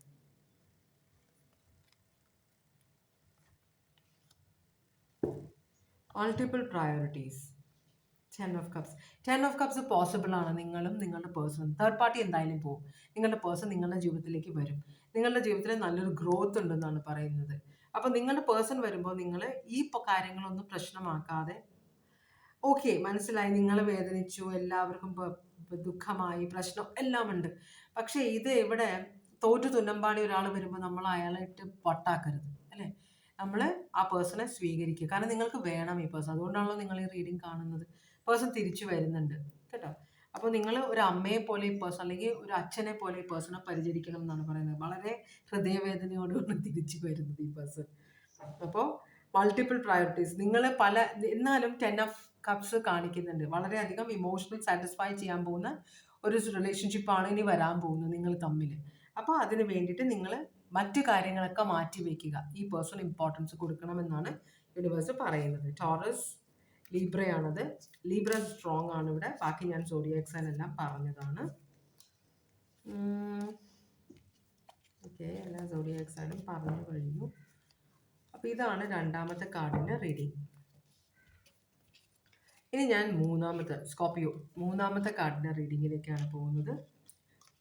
Multiple priorities, 10 of cups. 10 of cups possible ആണ്. നിങ്ങളും നിങ്ങളുടെ പേഴ്സണും. തേർഡ് പാർട്ടി എന്തായാലും പോകും. നിങ്ങളുടെ പേഴ്സൺ നിങ്ങളുടെ ജീവിതത്തിലേക്ക് വരും. നിങ്ങളുടെ ജീവിതത്തിൽ നല്ലൊരു ഗ്രോത്ത് ഉണ്ടെന്നാണ് പറയുന്നത്. അപ്പോൾ നിങ്ങളുടെ പേഴ്സൺ വരുമ്പോൾ നിങ്ങൾ ഈ കാര്യങ്ങളൊന്നും പ്രശ്നമാക്കാതെ, ഓക്കെ മനസ്സിലായി, നിങ്ങൾ വേദനിച്ചു, എല്ലാവർക്കും ദുഃഖമായി, പ്രശ്നം എല്ലാം ഉണ്ട്, പക്ഷേ ഇത് ഇവിടെ തോറ്റു തുന്നമ്പാടി ഒരാൾ വരുമ്പോൾ നമ്മൾ അയാളായിട്ട് വട്ടാക്കരുത് അല്ലേ. നമ്മൾ ആ പേഴ്സണെ സ്വീകരിക്കുക, കാരണം നിങ്ങൾക്ക് വേണം ഈ പേഴ്സൺ. അതുകൊണ്ടാണല്ലോ നിങ്ങൾ ഈ റീഡിങ് കാണുന്നത്. പേഴ്സൺ തിരിച്ചു വരുന്നുണ്ട് കേട്ടോ. അപ്പോൾ നിങ്ങൾ ഒരു അമ്മയെ പോലെ ഈ പേഴ്സൺ അല്ലെങ്കിൽ ഒരു അച്ഛനെ പോലെ ഈ പേഴ്സണെ പരിചരിക്കണം എന്നാണ് പറയുന്നത്. വളരെ ഹൃദയവേദനയോടുകൂടി തിരിച്ചു വരുന്നത് ഈ പേഴ്സൺ. അപ്പോൾ മൾട്ടിപ്പിൾ പ്രയോറിറ്റീസ്, നിങ്ങൾ എന്നാലും 10 ഓഫ് കപ്സ് കാണിക്കുന്നുണ്ട്. വളരെയധികം ഇമോഷണൽ സാറ്റിസ്ഫൈ ചെയ്യാൻ പോകുന്ന ഒരു റിലേഷൻഷിപ്പാണ് ഇനി വരാൻ പോകുന്നത് നിങ്ങൾ തമ്മിൽ. അപ്പോൾ അതിന് വേണ്ടിയിട്ട് നിങ്ങൾ മറ്റു കാര്യങ്ങളൊക്കെ മാറ്റി വയ്ക്കുക, ഈ പേഴ്സൺ ഇമ്പോർട്ടൻസ് കൊടുക്കണമെന്നാണ് യൂണിവേഴ്സ് പറയുന്നത്. ടോറസ്, ലീബ്രയാണത്. ലീബ്ര സ്ട്രോങ് ആണ് ഇവിടെ. ബാക്കി ഞാൻ സോഡിയാക് സൈൻ എല്ലാം പറഞ്ഞതാണ്. ഓക്കെ, എല്ലാ സോഡിയാക് സൈനും പറഞ്ഞു കഴിഞ്ഞു. അപ്പോൾ ഇതാണ് രണ്ടാമത്തെ കാർഡിൻ്റെ റീഡിങ്. ഇനി ഞാൻ സ്കോർപ്പിയോ മൂന്നാമത്തെ കാർഡിൻ്റെ റീഡിങ്ങിലേക്കാണ് പോകുന്നത്.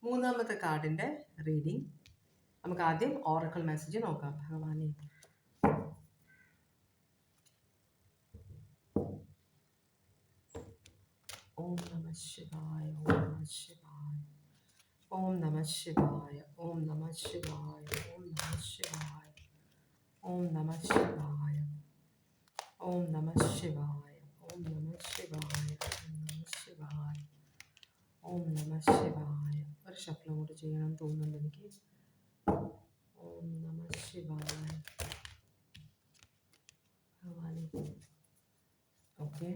മൂന്നാമത്തെ കാർഡിൻ്റെ റീഡിങ് നമുക്ക് ആദ്യം ഓറക്കിൾ മെസ്സേജ് നോക്കാം. ഭഗവാനെ, ഓം നമ ശിവായ, ഓം നമ ശിവായ, ഓം നമ ശിവായ, ഓം നമ ശിവായ, ഓം നമ ശിവായ, ഓം നമ ശിവായ, ഓം നമ ശിവായ. ഷഫിൾ അങ്ങോട്ട് ചെയ്യണം തോന്നുന്നുണ്ട് എനിക്ക്. ഓം നമ ശിവായ. ഭവാനി. ഓക്കെ,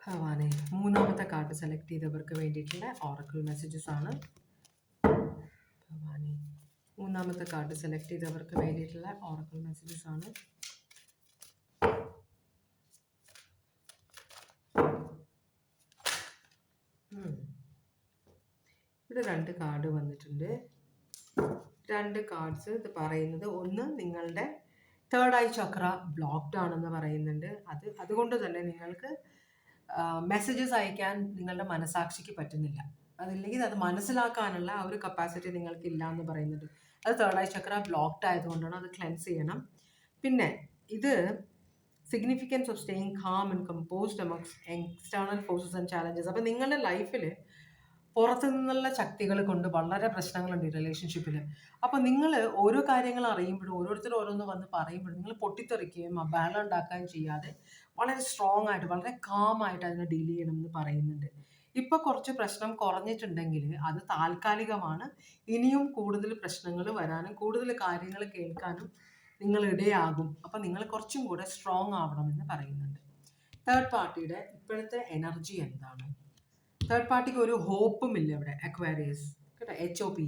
ഭവാനി. മൂന്നാമത്തെ കാർഡ് സെലക്ട് ചെയ്തവർക്ക് വേണ്ടിയിട്ടുള്ള ഓറക്കിൾ മെസ്സേജസ് ആണ്. ഭവാനി. മൂന്നാമത്തെ കാർഡ് സെലക്ട് ചെയ്തവർക്ക് വേണ്ടിയിട്ടുള്ള ഓറക്കിൾ മെസ്സേജസ് ആണ്. ഇവിടെ 2 കാർഡ് വന്നിട്ടുണ്ട്. 2 കാർഡ്സ് ഇത് പറയുന്നത്, ഒന്ന് നിങ്ങളുടെ തേർഡ് ഐ ചക്ര ബ്ലോക്ക്ഡ് ആണെന്ന് പറയുന്നുണ്ട്. അതുകൊണ്ട് തന്നെ നിങ്ങൾക്ക് മെസ്സേജസ് അയക്കാൻ നിങ്ങളുടെ മനസാക്ഷിക്ക് പറ്റുന്നില്ല. അതില്ലെങ്കിൽ അത് മനസ്സിലാക്കാനുള്ള ആ ഒരു കപ്പാസിറ്റി നിങ്ങൾക്ക് ഇല്ല എന്ന് പറയുന്നുണ്ട്. അത് തേർഡ് ഐ ചക്ര ബ്ലോക്ക്ഡ് ആയതുകൊണ്ടാണ്. അത് ക്ലെൻസ് ചെയ്യണം. പിന്നെ ഇത് significance of staying calm and composed amongst external forces and challenges. അപ്പം നിങ്ങളുടെ ലൈഫിൽ പുറത്തു നിന്നുള്ള ശക്തികൾ കൊണ്ട് വളരെ പ്രശ്നങ്ങളുണ്ട് ഈ റിലേഷൻഷിപ്പിൽ. അപ്പോൾ നിങ്ങൾ ഓരോ കാര്യങ്ങൾ അറിയുമ്പോഴും ഓരോരുത്തർ ഓരോന്ന് വന്ന് പറയുമ്പോഴും നിങ്ങൾ പൊട്ടിത്തെറിക്കുകയും അബാലം ഉണ്ടാക്കുകയും ചെയ്യാതെ വളരെ സ്ട്രോങ് ആയിട്ട് വളരെ കാമായിട്ട് അതിനെ ഡീൽ ചെയ്യണം എന്ന് പറയുന്നുണ്ട്. ഇപ്പോൾ കുറച്ച് പ്രശ്നം കുറഞ്ഞിട്ടുണ്ടെങ്കിൽ അത് താൽക്കാലികമാണ്. ഇനിയും കൂടുതൽ പ്രശ്നങ്ങൾ വരാനും കൂടുതൽ കാര്യങ്ങൾ കേൾക്കാനും നിങ്ങൾ ഇടയാകും. അപ്പം നിങ്ങൾ കുറച്ചും കൂടെ സ്ട്രോങ് ആവണമെന്ന് പറയുന്നുണ്ട്. തേർഡ് പാർട്ടിയുടെ ഇപ്പോഴത്തെ എനർജി എന്താണ്? തേർഡ് പാർട്ടിക്ക് ഒരു ഹോപ്പും ഇല്ല ഇവിടെ. അക്വാരിയസ് കേട്ടോ, HOPE.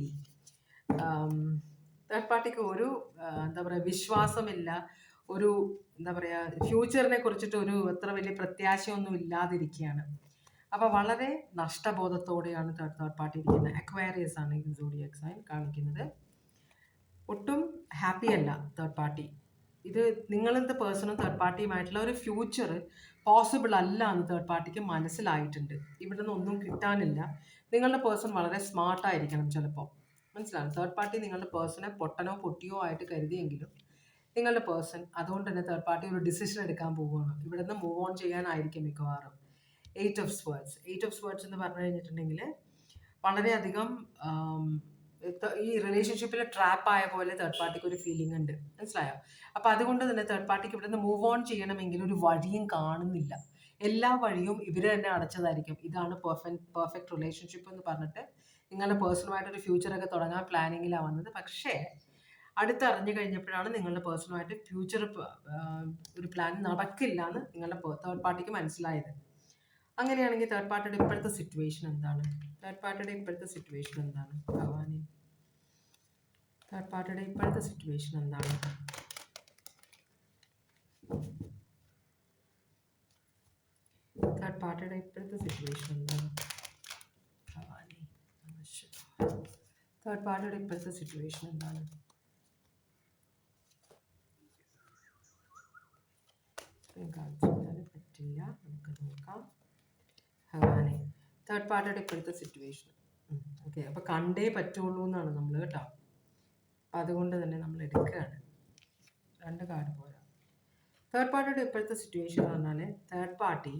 തേർഡ് പാർട്ടിക്ക് ഒരു എന്താ പറയുക വിശ്വാസമില്ല. ഒരു എന്താ പറയുക ഫ്യൂച്ചറിനെ കുറിച്ചിട്ട് ഒരു അത്ര വലിയ പ്രത്യാശയൊന്നും ഇല്ലാതിരിക്കുകയാണ്. അപ്പോൾ വളരെ നഷ്ടബോധത്തോടെയാണ് തേർഡ് പാർട്ടി ഇരിക്കുന്നത്. അക്വാരിയസ് ആണ് ഈ സോഡിയാക് സൈൻ കാണിക്കുന്നത്. ഒട്ടും ഹാപ്പി അല്ല തേർഡ് പാർട്ടി. ഇത് നിങ്ങളെന്ത് പേഴ്സണും തേർഡ് പാർട്ടിയുമായിട്ടുള്ള ഒരു ഫ്യൂച്ചർ പോസിബിൾ അല്ല എന്ന് തേർഡ് പാർട്ടിക്ക് മനസ്സിലായിട്ടുണ്ട്. ഇവിടെ നിന്ന് ഒന്നും കിട്ടാനില്ല. നിങ്ങളുടെ പേഴ്സൺ വളരെ സ്മാർട്ടായിരിക്കണം ചിലപ്പോൾ. മനസ്സിലാണ്. തേർഡ് പാർട്ടി നിങ്ങളുടെ പേഴ്സണെ പൊട്ടനോ പൊട്ടിയോ ആയിട്ട് കരുതിയെങ്കിലും നിങ്ങളുടെ പേഴ്സൺ അതുകൊണ്ട് തന്നെ തേർഡ് പാർട്ടി ഒരു ഡിസിഷൻ എടുക്കാൻ പോവുകയാണ്. ഇവിടെ നിന്ന് മൂവ് ഓൺ ചെയ്യാനായിരിക്കും മിക്കവാറും. 8 of Swords. 8 of Swords എന്ന് പറഞ്ഞു കഴിഞ്ഞിട്ടുണ്ടെങ്കിൽ വളരെയധികം ഈ റിലേഷൻഷിപ്പിൽ ട്രാപ്പ് ആയ പോലെ തേർഡ് പാർട്ടിക്ക് ഒരു ഫീലിംഗ് ഉണ്ട്. മനസ്സിലായോ? അപ്പോൾ അതുകൊണ്ട് തന്നെ തേർഡ് പാർട്ടിക്ക് ഇവിടെ നിന്ന് മൂവ് ഓൺ ചെയ്യണമെങ്കിൽ ഒരു വഴിയും കാണുന്നില്ല. എല്ലാ വഴിയും ഇവർ തന്നെ അടച്ചതായിരിക്കും. ഇതാണ് പെർഫെക്റ്റ് റിലേഷൻഷിപ്പ് എന്ന് പറഞ്ഞിട്ട് നിങ്ങളുടെ പേഴ്സണുമായിട്ടൊരു ഫ്യൂച്ചറൊക്കെ തുടങ്ങാൻ പ്ലാനിങ്ങിലാണ് വന്നത്. പക്ഷേ അടുത്തറിഞ്ഞു കഴിഞ്ഞപ്പോഴാണ് നിങ്ങളുടെ പേഴ്സണുമായിട്ട് ഫ്യൂച്ചർ ഒരു പ്ലാൻ നടക്കില്ല എന്ന് നിങ്ങളുടെ തേർഡ് പാർട്ടിക്ക് മനസ്സിലായത്. അങ്ങനെയാണെങ്കിൽ തേർഡ് പാർട്ടിയുടെ ഇപ്പോഴത്തെ സിറ്റുവേഷൻ എന്താണ്? തേർഡ് പാർട്ടിയുടെ ഇപ്പോഴത്തെ സിറ്റുവേഷൻ എന്താണ്? ഭവാനി. തേർഡ് പാർട്ടിയുടെ ഇപ്പോഴത്തെ സിറ്റുവേഷൻ എന്താണ്? തേർഡ് പാർട്ടിയുടെ ഇപ്പോഴത്തെ സിറ്റുവേഷൻ എന്താണ്? ഭവാനി. തേർഡ് പാർട്ടിയുടെ ഇപ്പോഴത്തെ സിറ്റുവേഷൻ എന്താണ്? കാണിച്ചാൽ പറ്റില്ല, നമുക്ക് നോക്കാം. ഭവാനി. തേർഡ് പാർട്ടിയുടെ ഇപ്പോഴത്തെ സിറ്റുവേഷൻ. ഓക്കെ, അപ്പോൾ കണ്ടേ പറ്റുള്ളൂ എന്നാണ് നമ്മൾ കേട്ടോ. അപ്പം അതുകൊണ്ട് തന്നെ നമ്മൾ എടുക്കുകയാണ്. 2 കാർഡ് പോരാ. തേർഡ് പാർട്ടിയുടെ ഇപ്പോഴത്തെ സിറ്റുവേഷൻ എന്ന് പറഞ്ഞാൽ തേർഡ് പാർട്ടി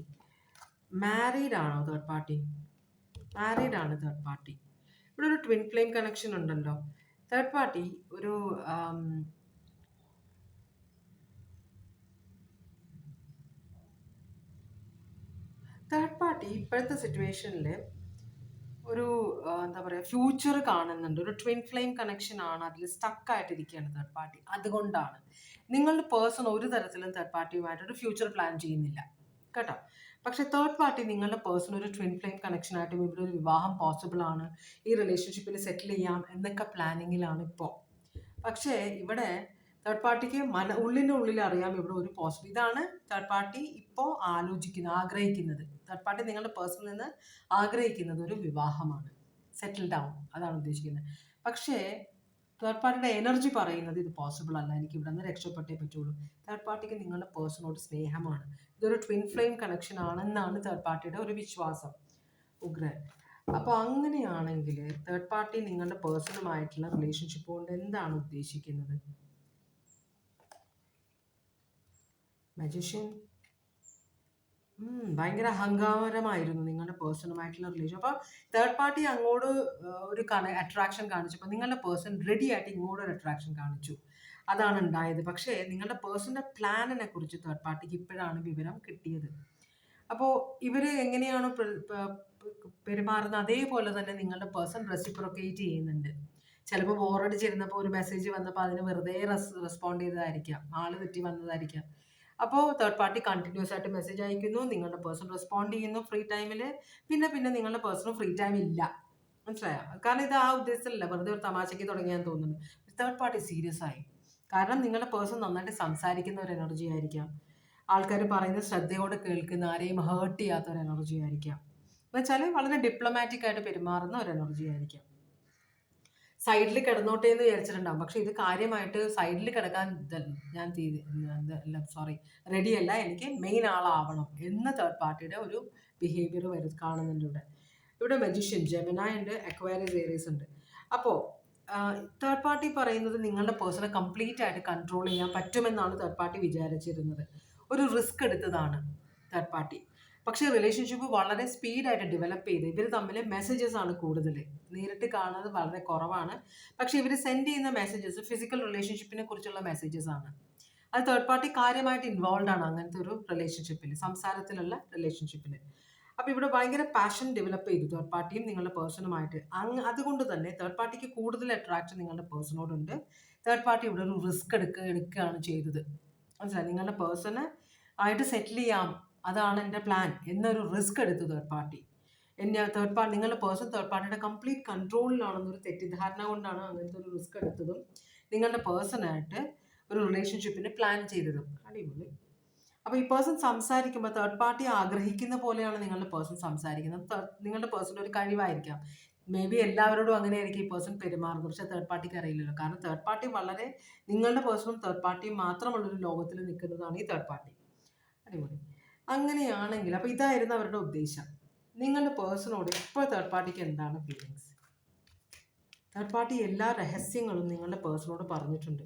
മാരീഡ് ആണോ? തേർഡ് പാർട്ടി മാരീഡ് ആണ്. തേർഡ് പാർട്ടി ഇവിടെ ഒരു ട്വിൻ ഫ്ലെയിം കണക്ഷൻ ഉണ്ടല്ലോ. തേർഡ് പാർട്ടി ഒരു തേർഡ് പാർട്ടി ഇപ്പോഴത്തെ സിറ്റുവേഷനിൽ ഒരു എന്താ പറയുക ഫ്യൂച്ചർ കാണുന്നുണ്ട്. ഒരു ട്വിൻ ഫ്ലെയിം കണക്ഷൻ ആണ്, അതിൽ സ്റ്റക്കായിട്ടിരിക്കുകയാണ് തേർഡ് പാർട്ടി. അതുകൊണ്ടാണ് നിങ്ങളുടെ പേഴ്സൺ ഒരു തരത്തിലും തേർഡ് പാർട്ടിയുമായിട്ടൊരു ഫ്യൂച്ചർ പ്ലാൻ ചെയ്യുന്നില്ല കേട്ടോ. പക്ഷേ തേർഡ് പാർട്ടി നിങ്ങളുടെ പേഴ്സൺ ഒരു ട്വിൻ ഫ്ലെയിം കണക്ഷനായിട്ടും ഇവിടെ ഒരു വിവാഹം പോസിബിൾ ആണ്, ഈ റിലേഷൻഷിപ്പിൽ സെറ്റിൽ ചെയ്യാം എന്നൊക്കെ പ്ലാനിങ്ങിലാണ് ഇപ്പോൾ. പക്ഷേ ഇവിടെ തേർഡ് പാർട്ടിക്ക് ഉള്ളിനുള്ളിൽ അറിയാം ഇവിടെ ഒരു പോസിബിൾ. ഇതാണ് തേർഡ് പാർട്ടി ഇപ്പോൾ ആഗ്രഹിക്കുന്നത്. തേർഡ് പാർട്ടി നിങ്ങളുടെ പേഴ്സണിൽ നിന്ന് ആഗ്രഹിക്കുന്നത് ഒരു വിവാഹമാണ്, സെറ്റിൽ ഡൗൺ, അതാണ് ഉദ്ദേശിക്കുന്നത്. പക്ഷേ തേർഡ് പാർട്ടിയുടെ എനർജി പറയുന്നത് ഇത് പോസിബിൾ അല്ല, എനിക്ക് ഇവിടെ നിന്ന് രക്ഷപ്പെട്ടേ പറ്റുള്ളൂ. തേർഡ് പാർട്ടിക്ക് നിങ്ങളുടെ പേഴ്സണോട് സ്നേഹമാണ്. ഇതൊരു ട്വിൻ ഫ്ലെയിം കണക്ഷൻ ആണെന്നാണ് തേർഡ് പാർട്ടിയുടെ ഒരു വിശ്വാസം. ഉഗ്രൻ. അപ്പോൾ അങ്ങനെയാണെങ്കിൽ തേർഡ് പാർട്ടി നിങ്ങളുടെ പേഴ്സണുമായിട്ടുള്ള റിലേഷൻഷിപ്പ് കൊണ്ട് എന്താണ് ഉദ്ദേശിക്കുന്നത്? മജീഷ്യൻ. ഭയങ്കര അഹങ്കാരമായിരുന്നു നിങ്ങളുടെ പേഴ്സണുമായിട്ടുള്ള റിലേഷൻ. അപ്പോൾ തേർഡ് പാർട്ടി അങ്ങോട്ട് ഒരു അട്രാക്ഷൻ കാണിച്ചപ്പോൾ നിങ്ങളുടെ പേഴ്സൺ റെഡി ആയിട്ട് ഇങ്ങോട്ടൊരു അട്രാക്ഷൻ കാണിച്ചു. അതാണ് ഉണ്ടായത്. പക്ഷേ നിങ്ങളുടെ പേഴ്സണിൻ്റെ പ്ലാനിനെ കുറിച്ച് തേർഡ് പാർട്ടിക്ക് ഇപ്പോഴാണ് വിവരം കിട്ടിയത്. അപ്പോൾ ഇവർ എങ്ങനെയാണ് പെരുമാറുന്നത് അതേപോലെ തന്നെ നിങ്ങളുടെ പേഴ്സൺ റെസിപ്രൊക്കേറ്റ് ചെയ്യുന്നുണ്ട്. ചിലപ്പോൾ ബോറടിച്ചിരുന്നപ്പോൾ ഒരു മെസ്സേജ് വന്നപ്പോൾ അതിന് വെറുതെ റെസ്പോണ്ട് ചെയ്തതായിരിക്കാം, ആള് തെറ്റി വന്നതായിരിക്കാം. അപ്പോൾ തേർഡ് പാർട്ടി കണ്ടിന്യൂസ് ആയിട്ട് മെസ്സേജ് അയക്കുന്നു, നിങ്ങളുടെ പേഴ്സൺ റെസ്പോണ്ട് ചെയ്യുന്നു ഫ്രീ ടൈമിൽ. പിന്നെ നിങ്ങളുടെ പേഴ്സണും ഫ്രീ ടൈം ഇല്ല. മനസ്സിലായോ? കാരണം ഇത് ആ ഉദ്ദേശത്തിലല്ല, വെറുതെ ഒരു തമാശയ്ക്ക് തുടങ്ങിയാന്ന് തോന്നുന്നു. തേർഡ് പാർട്ടി സീരിയസ് ആയി. കാരണം നിങ്ങളുടെ പേഴ്സൺ നന്നായിട്ട് സംസാരിക്കുന്ന ഒരു എനർജി ആയിരിക്കാം. ആൾക്കാർ പറയുന്നത് ശ്രദ്ധയോടെ കേൾക്കുന്ന, ആരെയും ഹേർട്ട് ചെയ്യാത്ത ഒരു എനർജി ആയിരിക്കാം. എന്നുവെച്ചാൽ വളരെ ഡിപ്ലോമാറ്റിക് ആയിട്ട് പെരുമാറുന്ന ഒരു എനർജി ആയിരിക്കാം. സൈഡിൽ കിടന്നോട്ടെ എന്ന് വിചാരിച്ചിട്ടുണ്ടാവും. പക്ഷെ ഇത് കാര്യമായിട്ട് സൈഡിൽ കിടക്കാൻ ഞാൻ റെഡിയല്ല, എനിക്ക് മെയിൻ ആളാവണം എന്ന തേർഡ് പാർട്ടിയുടെ ഒരു ബിഹേവിയർ കാണുന്നുണ്ട് ഇവിടെ. ഇവിടെ മജീഷ്യൻ, ജെമിനായി ഉണ്ട്, അക്വയറിയസ്, ഏരീസ് ഉണ്ട്. അപ്പോൾ തേർഡ് പാർട്ടി പറയുന്നത് നിങ്ങളുടെ പേഴ്സണെ കംപ്ലീറ്റ് ആയിട്ട് കൺട്രോൾ ചെയ്യാൻ പറ്റുമെന്നാണ് തേർഡ് പാർട്ടി വിചാരിച്ചിരുന്നത്. ഒരു റിസ്ക് എടുത്തതാണ് തേർഡ് പാർട്ടി. പക്ഷേ റിലേഷൻഷിപ്പ് വളരെ സ്പീഡായിട്ട് ഡെവലപ്പ് ചെയ്ത് ഇവർ തമ്മിൽ മെസ്സേജസ് ആണ് കൂടുതൽ, നേരിട്ട് കാണുന്നത് വളരെ കുറവാണ്. പക്ഷേ ഇവർ സെൻഡ് ചെയ്യുന്ന മെസ്സേജസ് ഫിസിക്കൽ റിലേഷൻഷിപ്പിനെ കുറിച്ചുള്ള മെസ്സേജസ് ആണ്. അത് തേർഡ് പാർട്ടി കാര്യമായിട്ട് ഇൻവോൾവ് ആണ് അങ്ങനത്തെ ഒരു റിലേഷൻഷിപ്പിൽ, സംസാരത്തിലുള്ള റിലേഷൻഷിപ്പിൽ. അപ്പോൾ ഇവിടെ ഭയങ്കര പാഷൻ ഡെവലപ്പ് ചെയ്തു തേർഡ് പാർട്ടിയും നിങ്ങളുടെ പേഴ്സണുമായിട്ട്. അതുകൊണ്ട് തന്നെ തേർഡ് പാർട്ടിക്ക് കൂടുതൽ അട്രാക്ഷൻ നിങ്ങളുടെ പേഴ്സണോടുണ്ട്. തേർഡ് പാർട്ടി ഇവിടെ ഒരു റിസ്ക് എടുക്കുകയാണ് ചെയ്തത്. മനസ്സിലായി? നിങ്ങളുടെ പേഴ്സണെ ആയിട്ട് സെറ്റിൽ ചെയ്യാം, അതാണ് എൻ്റെ പ്ലാൻ എന്നൊരു റിസ്ക് എടുത്തു തേർഡ് പാർട്ടി. നിങ്ങളുടെ പേഴ്സൺ തേർഡ് പാർട്ടിയുടെ കംപ്ലീറ്റ് കൺട്രോളിലാണെന്നൊരു തെറ്റിദ്ധാരണ കൊണ്ടാണ് അങ്ങനത്തെ ഒരു റിസ്ക് എടുത്തതും നിങ്ങളുടെ പേഴ്സണായിട്ട് ഒരു റിലേഷൻഷിപ്പിന് പ്ലാൻ ചെയ്തതും. അടിപൊളി. അപ്പോൾ ഈ പേഴ്സൺ സംസാരിക്കുമ്പോൾ തേർഡ് പാർട്ടി ആഗ്രഹിക്കുന്ന പോലെയാണ് നിങ്ങളുടെ പേഴ്സൺ സംസാരിക്കുന്നത്. നിങ്ങളുടെ പേഴ്സൺ ഒരു കഴിവായിരിക്കാം. മേ ബി എല്ലാവരോടും അങ്ങനെയായിരിക്കും ഈ പേഴ്സൺ പെരുമാറുന്നത്. പക്ഷേ തേർഡ് പാർട്ടിക്ക് അറിയില്ലല്ലോ. കാരണം തേർഡ് പാർട്ടി വളരെ നിങ്ങളുടെ പേഴ്സണും തേർഡ് പാർട്ടിയും മാത്രമുള്ളൊരു ലോകത്തിൽ നിൽക്കുന്നതാണ് ഈ തേർഡ് പാർട്ടി. അടിപൊളി. അങ്ങനെയാണെങ്കിൽ അപ്പോൾ ഇതായിരുന്നു അവരുടെ ഉദ്ദേശം. നിങ്ങളുടെ പേഴ്സണോട് ഇപ്പോൾ തേർഡ് പാർട്ടിക്ക് എന്താണ് ഫീലിങ്സ്? തേർഡ് പാർട്ടി എല്ലാ രഹസ്യങ്ങളും നിങ്ങളുടെ പേഴ്സണോട് പറഞ്ഞിട്ടുണ്ട്.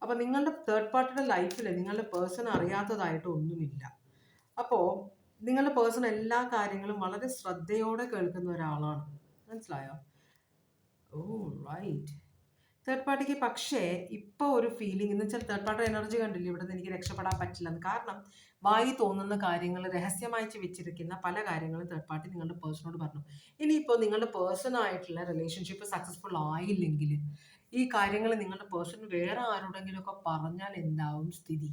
അപ്പോൾ നിങ്ങളുടെ തേർഡ് പാർട്ടിയുടെ ലൈഫിൽ നിങ്ങളുടെ പേഴ്സൺ അറിയാത്തതായിട്ട് ഒന്നുമില്ല. അപ്പോൾ നിങ്ങളുടെ പേഴ്സൺ എല്ലാ കാര്യങ്ങളും വളരെ ശ്രദ്ധയോടെ കേൾക്കുന്ന ഒരാളാണ്. മനസ്സിലായോ? ഓ റൈറ്റ്. തേർഡ് പാർട്ടിക്ക് പക്ഷേ ഇപ്പോൾ ഒരു ഫീലിംഗ് എന്ന് വെച്ചാൽ തേർഡ് പാർട്ടി എനർജി കണ്ടില്ല, ഇവിടെ നിന്ന് എനിക്ക് രക്ഷപ്പെടാൻ പറ്റില്ലെന്ന്. കാരണം വായി തോന്നുന്ന കാര്യങ്ങൾ, രഹസ്യമായി വെച്ചിരിക്കുന്ന പല കാര്യങ്ങളും തേർഡ് പാർട്ടി നിങ്ങളുടെ പേഴ്സണോട് പറഞ്ഞു. ഇനിയിപ്പോൾ നിങ്ങളുടെ പേഴ്സണായിട്ടുള്ള റിലേഷൻഷിപ്പ് സക്സസ്ഫുൾ ആയില്ലെങ്കിൽ ഈ കാര്യങ്ങൾ നിങ്ങളുടെ പേഴ്സൺ വേറെ ആരോടെങ്കിലുമൊക്കെ പറഞ്ഞാൽ എന്താവും സ്ഥിതി?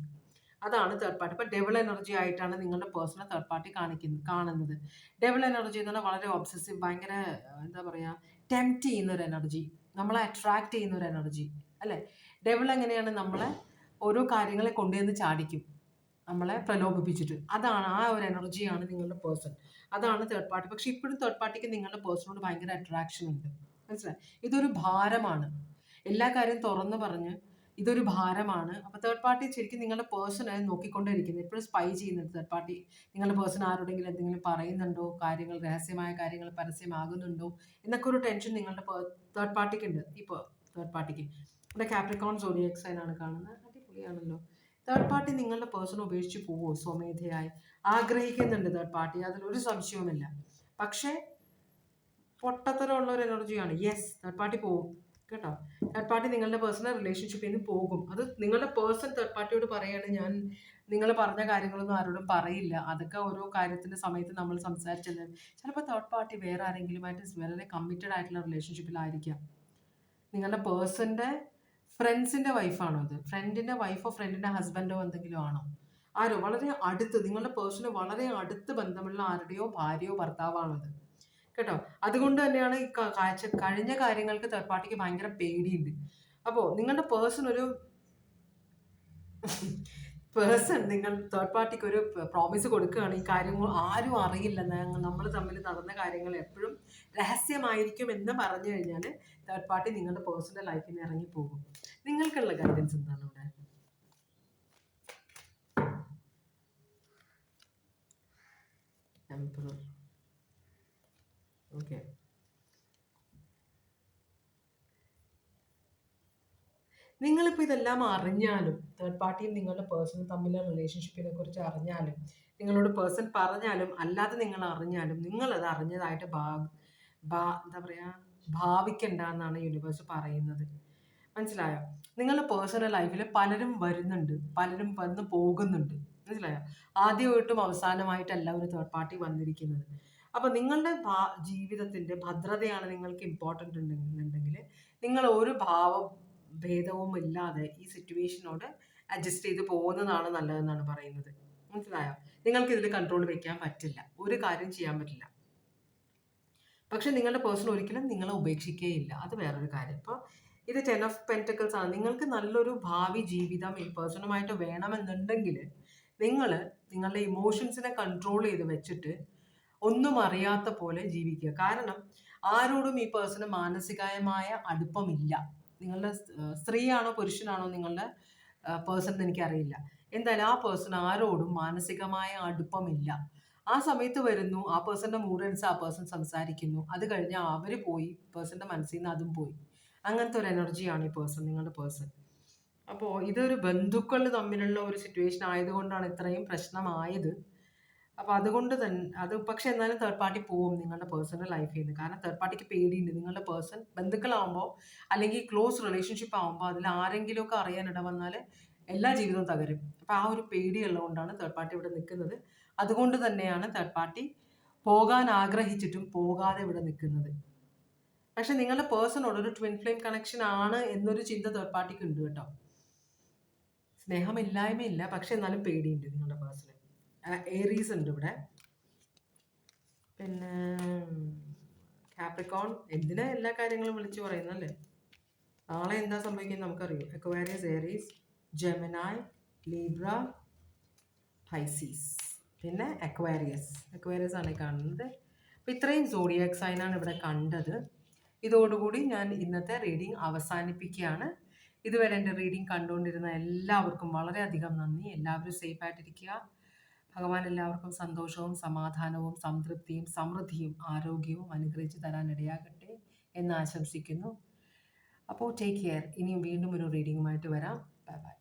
അതാണ് തേർഡ് പാർട്ടി. ഇപ്പോൾ ഡെവിൾ എനർജി ആയിട്ടാണ് നിങ്ങളുടെ പേഴ്സണെ തേർഡ് പാർട്ടി കാണുന്നത്. ഡെവിൾ എനർജി എന്ന് പറഞ്ഞാൽ വളരെ ഒബ്സസീവ്, ഭയങ്കര എന്താ പറയുക, ടെംപ്റ്റ് ചെയ്യുന്ന ഒരു എനർജി, നമ്മളെ അട്രാക്റ്റ് ചെയ്യുന്ന ഒരു എനർജി അല്ലേ? ഡെവിൾ എങ്ങനെയാണ് നമ്മളെ ഓരോ കാര്യങ്ങളെ കൊണ്ടുവന്ന് ചാടിക്കും, നമ്മളെ പ്രലോഭിപ്പിച്ചിട്ട്. അതാണ് ആ ഒരു എനർജിയാണ് നിങ്ങളുടെ പേഴ്സൺ. അതാണ് തേർഡ് പാർട്ടി. പക്ഷെ ഇപ്പോഴും തേർഡ് പാർട്ടിക്ക് നിങ്ങളുടെ പേഴ്സണോട് ഭയങ്കര അട്രാക്ഷൻ ഉണ്ട്. മനസ്സിലായി? ഇതൊരു ഭാരമാണ്. എല്ലാ കാര്യം തുറന്നു പറഞ്ഞ് ഇതൊരു ഭാരമാണ്. അപ്പോൾ തേർഡ് പാർട്ടി ശരിക്കും നിങ്ങളുടെ പേഴ്സണെ നോക്കിക്കൊണ്ടിരിക്കുന്നത്, എപ്പോഴും സ്പൈ ചെയ്യുന്നുണ്ട് തേർഡ് പാർട്ടി. നിങ്ങളുടെ പേഴ്സൺ ആരോടെങ്കിലും എന്തെങ്കിലും പറയുന്നുണ്ടോ, കാര്യങ്ങൾ, രഹസ്യമായ കാര്യങ്ങൾ പരസ്യമാകുന്നുണ്ടോ എന്നൊക്കെ ഒരു ടെൻഷൻ നിങ്ങളുടെ തേർഡ് പാർട്ടിക്ക് ഉണ്ട്. ഇപ്പോൾ തേർഡ് പാർട്ടിക്ക് ഇവിടെ കാപ്രിക്കോൺ സോഡിയക് സൈൻ ആണ് കാണുന്നത്. അടിപൊളിയാണല്ലോ. തേർഡ് പാർട്ടി നിങ്ങളുടെ പേഴ്സൺ ഉപേക്ഷിച്ച് പോവോ? സ്വമേധയായി ആഗ്രഹിക്കുന്നുണ്ട് തേർഡ് പാർട്ടി, അതിലൊരു സംശയവുമില്ല. പക്ഷേ പൊട്ടത്തരമുള്ള ഒരു എനർജിയാണ്. യെസ്, തേർഡ് പാർട്ടി പോവും കേട്ടോ. തേർഡ് പാർട്ടി നിങ്ങളുടെ പേഴ്സണൽ റിലേഷൻഷിപ്പിൽ നിന്ന് പോകും. അത് നിങ്ങളുടെ പേഴ്സൺ തേർഡ് പാർട്ടിയോട് പറയാണ്, ഞാൻ നിങ്ങൾ പറഞ്ഞ കാര്യങ്ങളൊന്നും ആരോടും പറയില്ല, അതൊക്കെ ഓരോ കാര്യത്തിൻ്റെ സമയത്ത് നമ്മൾ സംസാരിച്ചത്. ചിലപ്പോൾ തേർഡ് പാർട്ടി വേറെ ആരെങ്കിലുമായിട്ട് വളരെ കമ്മിറ്റഡ് ആയിട്ടുള്ള റിലേഷൻഷിപ്പിലായിരിക്കാം. നിങ്ങളുടെ പേഴ്സൻ്റെ ഫ്രണ്ട്സിൻ്റെ വൈഫാണോ അത്? ഫ്രണ്ടിൻ്റെ വൈഫോ ഫ്രണ്ടിൻ്റെ ഹസ്ബൻഡോ എന്തെങ്കിലും ആണോ? ആരോ വളരെ അടുത്ത്, നിങ്ങളുടെ പേഴ്സണ് വളരെ അടുത്ത് ബന്ധമുള്ള ആരുടെയോ ഭാര്യയോ ഭർത്താവാണത് കേട്ടോ. അതുകൊണ്ട് തന്നെയാണ് ഈ കഴിഞ്ഞ കാര്യങ്ങൾക്ക് തേർഡ് പാർട്ടിക്ക് ഭയങ്കര പേടിയുണ്ട്. അപ്പോൾ നിങ്ങളുടെ നിങ്ങൾ തേർഡ് പാർട്ടിക്ക് ഒരു പ്രോമിസ് കൊടുക്കുകയാണ്, ഈ കാര്യങ്ങൾ ആരും അറിയില്ല, നമ്മൾ തമ്മിൽ നടന്ന കാര്യങ്ങൾ എപ്പോഴും രഹസ്യമായിരിക്കും എന്ന് പറഞ്ഞു കഴിഞ്ഞാൽ തേർഡ് പാർട്ടി നിങ്ങളുടെ പേഴ്സണൽ ലൈഫിൽ നിന്ന് ഇറങ്ങിപ്പോകും. നിങ്ങൾക്കുള്ള ഗൈഡൻസ് എന്താണ് ഇവിടെ? എംപറർ. ഓക്കെ. നിങ്ങളിപ്പോൾ ഇതെല്ലാം അറിഞ്ഞാലും, തേർഡ് പാർട്ടിയും നിങ്ങളുടെ പേഴ്സണും തമ്മിലുള്ള റിലേഷൻഷിപ്പിനെ കുറിച്ച് അറിഞ്ഞാലും, നിങ്ങളോട് പേഴ്സൺ പറഞ്ഞാലും അല്ലാതെ നിങ്ങൾ അറിഞ്ഞാലും, നിങ്ങളത് അറിഞ്ഞതായിട്ട് എന്താ പറയുക, ഭാവിക്കണ്ട എന്നാണ് യൂണിവേഴ്സ് പറയുന്നത്. മനസ്സിലായോ? നിങ്ങളുടെ പേഴ്സണൽ ലൈഫിൽ പലരും വരുന്നുണ്ട്, പലരും വന്ന് പോകുന്നുണ്ട്. മനസ്സിലായോ? ആദ്യമായിട്ടും അവസാനമായിട്ടല്ല ഒരു തേർഡ് പാർട്ടി വന്നിരിക്കുന്നത്. അപ്പൊ നിങ്ങളുടെ ജീവിതത്തിന്റെ ഭദ്രതയാണ് നിങ്ങൾക്ക് ഇമ്പോർട്ടൻ്റ് ഉണ്ടെന്നുണ്ടെങ്കിൽ നിങ്ങൾ ഒരു ഭേദവും ഇല്ലാതെ ഈ സിറ്റുവേഷനോട് അഡ്ജസ്റ്റ് ചെയ്ത് പോകുന്നതാണ് നല്ലതെന്നാണ് പറയുന്നത്. മനസ്സിലായോ? നിങ്ങൾക്ക് ഇതിൽ കൺട്രോൾ വെക്കാൻ പറ്റില്ല, ഒരു കാര്യം ചെയ്യാൻ പറ്റില്ല. പക്ഷെ നിങ്ങളുടെ പേഴ്സൺ ഒരിക്കലും നിങ്ങളെ ഉപേക്ഷിക്കുകയില്ല, അത് വേറൊരു കാര്യം. ഇപ്പോൾ ഇത് 10 ഓഫ് പെൻറ്റക്കിൾസ് ആണ്. നിങ്ങൾക്ക് നല്ലൊരു ഭാവി ജീവിതം ഈ പേഴ്സണുമായിട്ട് വേണമെന്നുണ്ടെങ്കിൽ നിങ്ങൾ നിങ്ങളുടെ ഇമോഷൻസിനെ കൺട്രോൾ ചെയ്ത് വെച്ചിട്ട് ഒന്നും അറിയാത്ത പോലെ ജീവിക്കുക. കാരണം ആരോടും ഈ പേഴ്സണ് മാനസികമായ അടുപ്പമില്ല. നിങ്ങളുടെ സ്ത്രീയാണോ പുരുഷനാണോ നിങ്ങളുടെ പേഴ്സൺ എന്ന് എനിക്കറിയില്ല. എന്തായാലും ആ പേഴ്സൺ ആരോടും മാനസികമായ അടുപ്പമില്ല. ആ സമയത്ത് വരുന്നു, ആ പേഴ്സന്റെ മൂഡൻസ് ആ പേഴ്സൺ സംസാരിക്കുന്നു, അത് കഴിഞ്ഞ് അവർ പോയി, പേഴ്സന്റെ മനസ്സിൽ നിന്ന് അതും പോയി. അങ്ങനത്തെ ഒരു എനർജിയാണ് ഈ പേഴ്സൺ, നിങ്ങളുടെ പേഴ്സൺ. അപ്പോൾ ഇതൊരു ബന്ധുക്കൾ തമ്മിലുള്ള ഒരു സിറ്റുവേഷൻ ആയതുകൊണ്ടാണ് ഇത്രയും പ്രശ്നമായത്. അപ്പോൾ അതുകൊണ്ട് തന്നെ അത് പക്ഷെ എന്നാലും തേർഡ് പാർട്ടി പോവും നിങ്ങളുടെ പേഴ്സണൽ ലൈഫിൽ നിന്ന്. കാരണം തേർഡ് പാർട്ടിക്ക് പേടിയുണ്ട്. നിങ്ങളുടെ പേഴ്സൺ ബന്ധുക്കളാകുമ്പോൾ അല്ലെങ്കിൽ ക്ലോസ് റിലേഷൻഷിപ്പ് ആകുമ്പോൾ അതിൽ ആരെങ്കിലുമൊക്കെ അറിയാനിട വന്നാൽ എല്ലാ ജീവിതവും തകരും. അപ്പോൾ ആ ഒരു പേടിയുള്ളതുകൊണ്ടാണ് തേർഡ് പാർട്ടി ഇവിടെ നിൽക്കുന്നത്. അതുകൊണ്ട് തന്നെയാണ് തേർഡ് പാർട്ടി പോകാൻ ആഗ്രഹിച്ചിട്ടും പോകാതെ ഇവിടെ നിൽക്കുന്നത്. പക്ഷെ നിങ്ങളുടെ പേഴ്സണോട് ഒരു ട്വിൻ ഫ്ലെയിം കണക്ഷൻ ആണ് എന്നൊരു ചിന്ത തേർഡ് പാർട്ടിക്ക് ഉണ്ട് കേട്ടോ. സ്നേഹമില്ലായ്മയില്ല, പക്ഷെ എന്നാലും പേടിയുണ്ട് നിങ്ങളുടെ പേഴ്സണ്. ഏരീസ് ഉണ്ട് ഇവിടെ. പിന്നെ കാപ്രിക്കോൺ, എന്തിനാ എല്ലാ കാര്യങ്ങളും വിളിച്ചു പറയുന്നല്ലേ? നാളെ എന്താ സംഭവിക്കുന്നത് നമുക്കറിയാം. അക്വേറിയസ്, ഏരീസ്, ജെമിനായ്, ലീബ്ര, പൈസീസ്, പിന്നെ അക്വേറിയസ് ആണ് കാണുന്നത്. അപ്പം ഇത്രയും സോഡിയാക് സൈനാണ് ഇവിടെ കണ്ടത്. ഇതോടുകൂടി ഞാൻ ഇന്നത്തെ റീഡിംഗ് അവസാനിപ്പിക്കുകയാണ്. ഇതുവരെ എൻ്റെ റീഡിംഗ് കണ്ടുകൊണ്ടിരുന്ന എല്ലാവർക്കും വളരെയധികം നന്ദി. എല്ലാവരും സേഫായിട്ടിരിക്കുക. ഭഗവാൻ എല്ലാവർക്കും സന്തോഷവും സമാധാനവും സംതൃപ്തിയും സമൃദ്ധിയും ആരോഗ്യവും അനുഗ്രഹിച്ച് തരാൻ ഇടയാകട്ടെ എന്ന് ആശംസിക്കുന്നു. അപ്പോൾ ടേക്ക് കെയർ. ഇനിയും വീണ്ടും ഒരു റീഡിങ്ങുമായിട്ട് വരാം. Bye bye.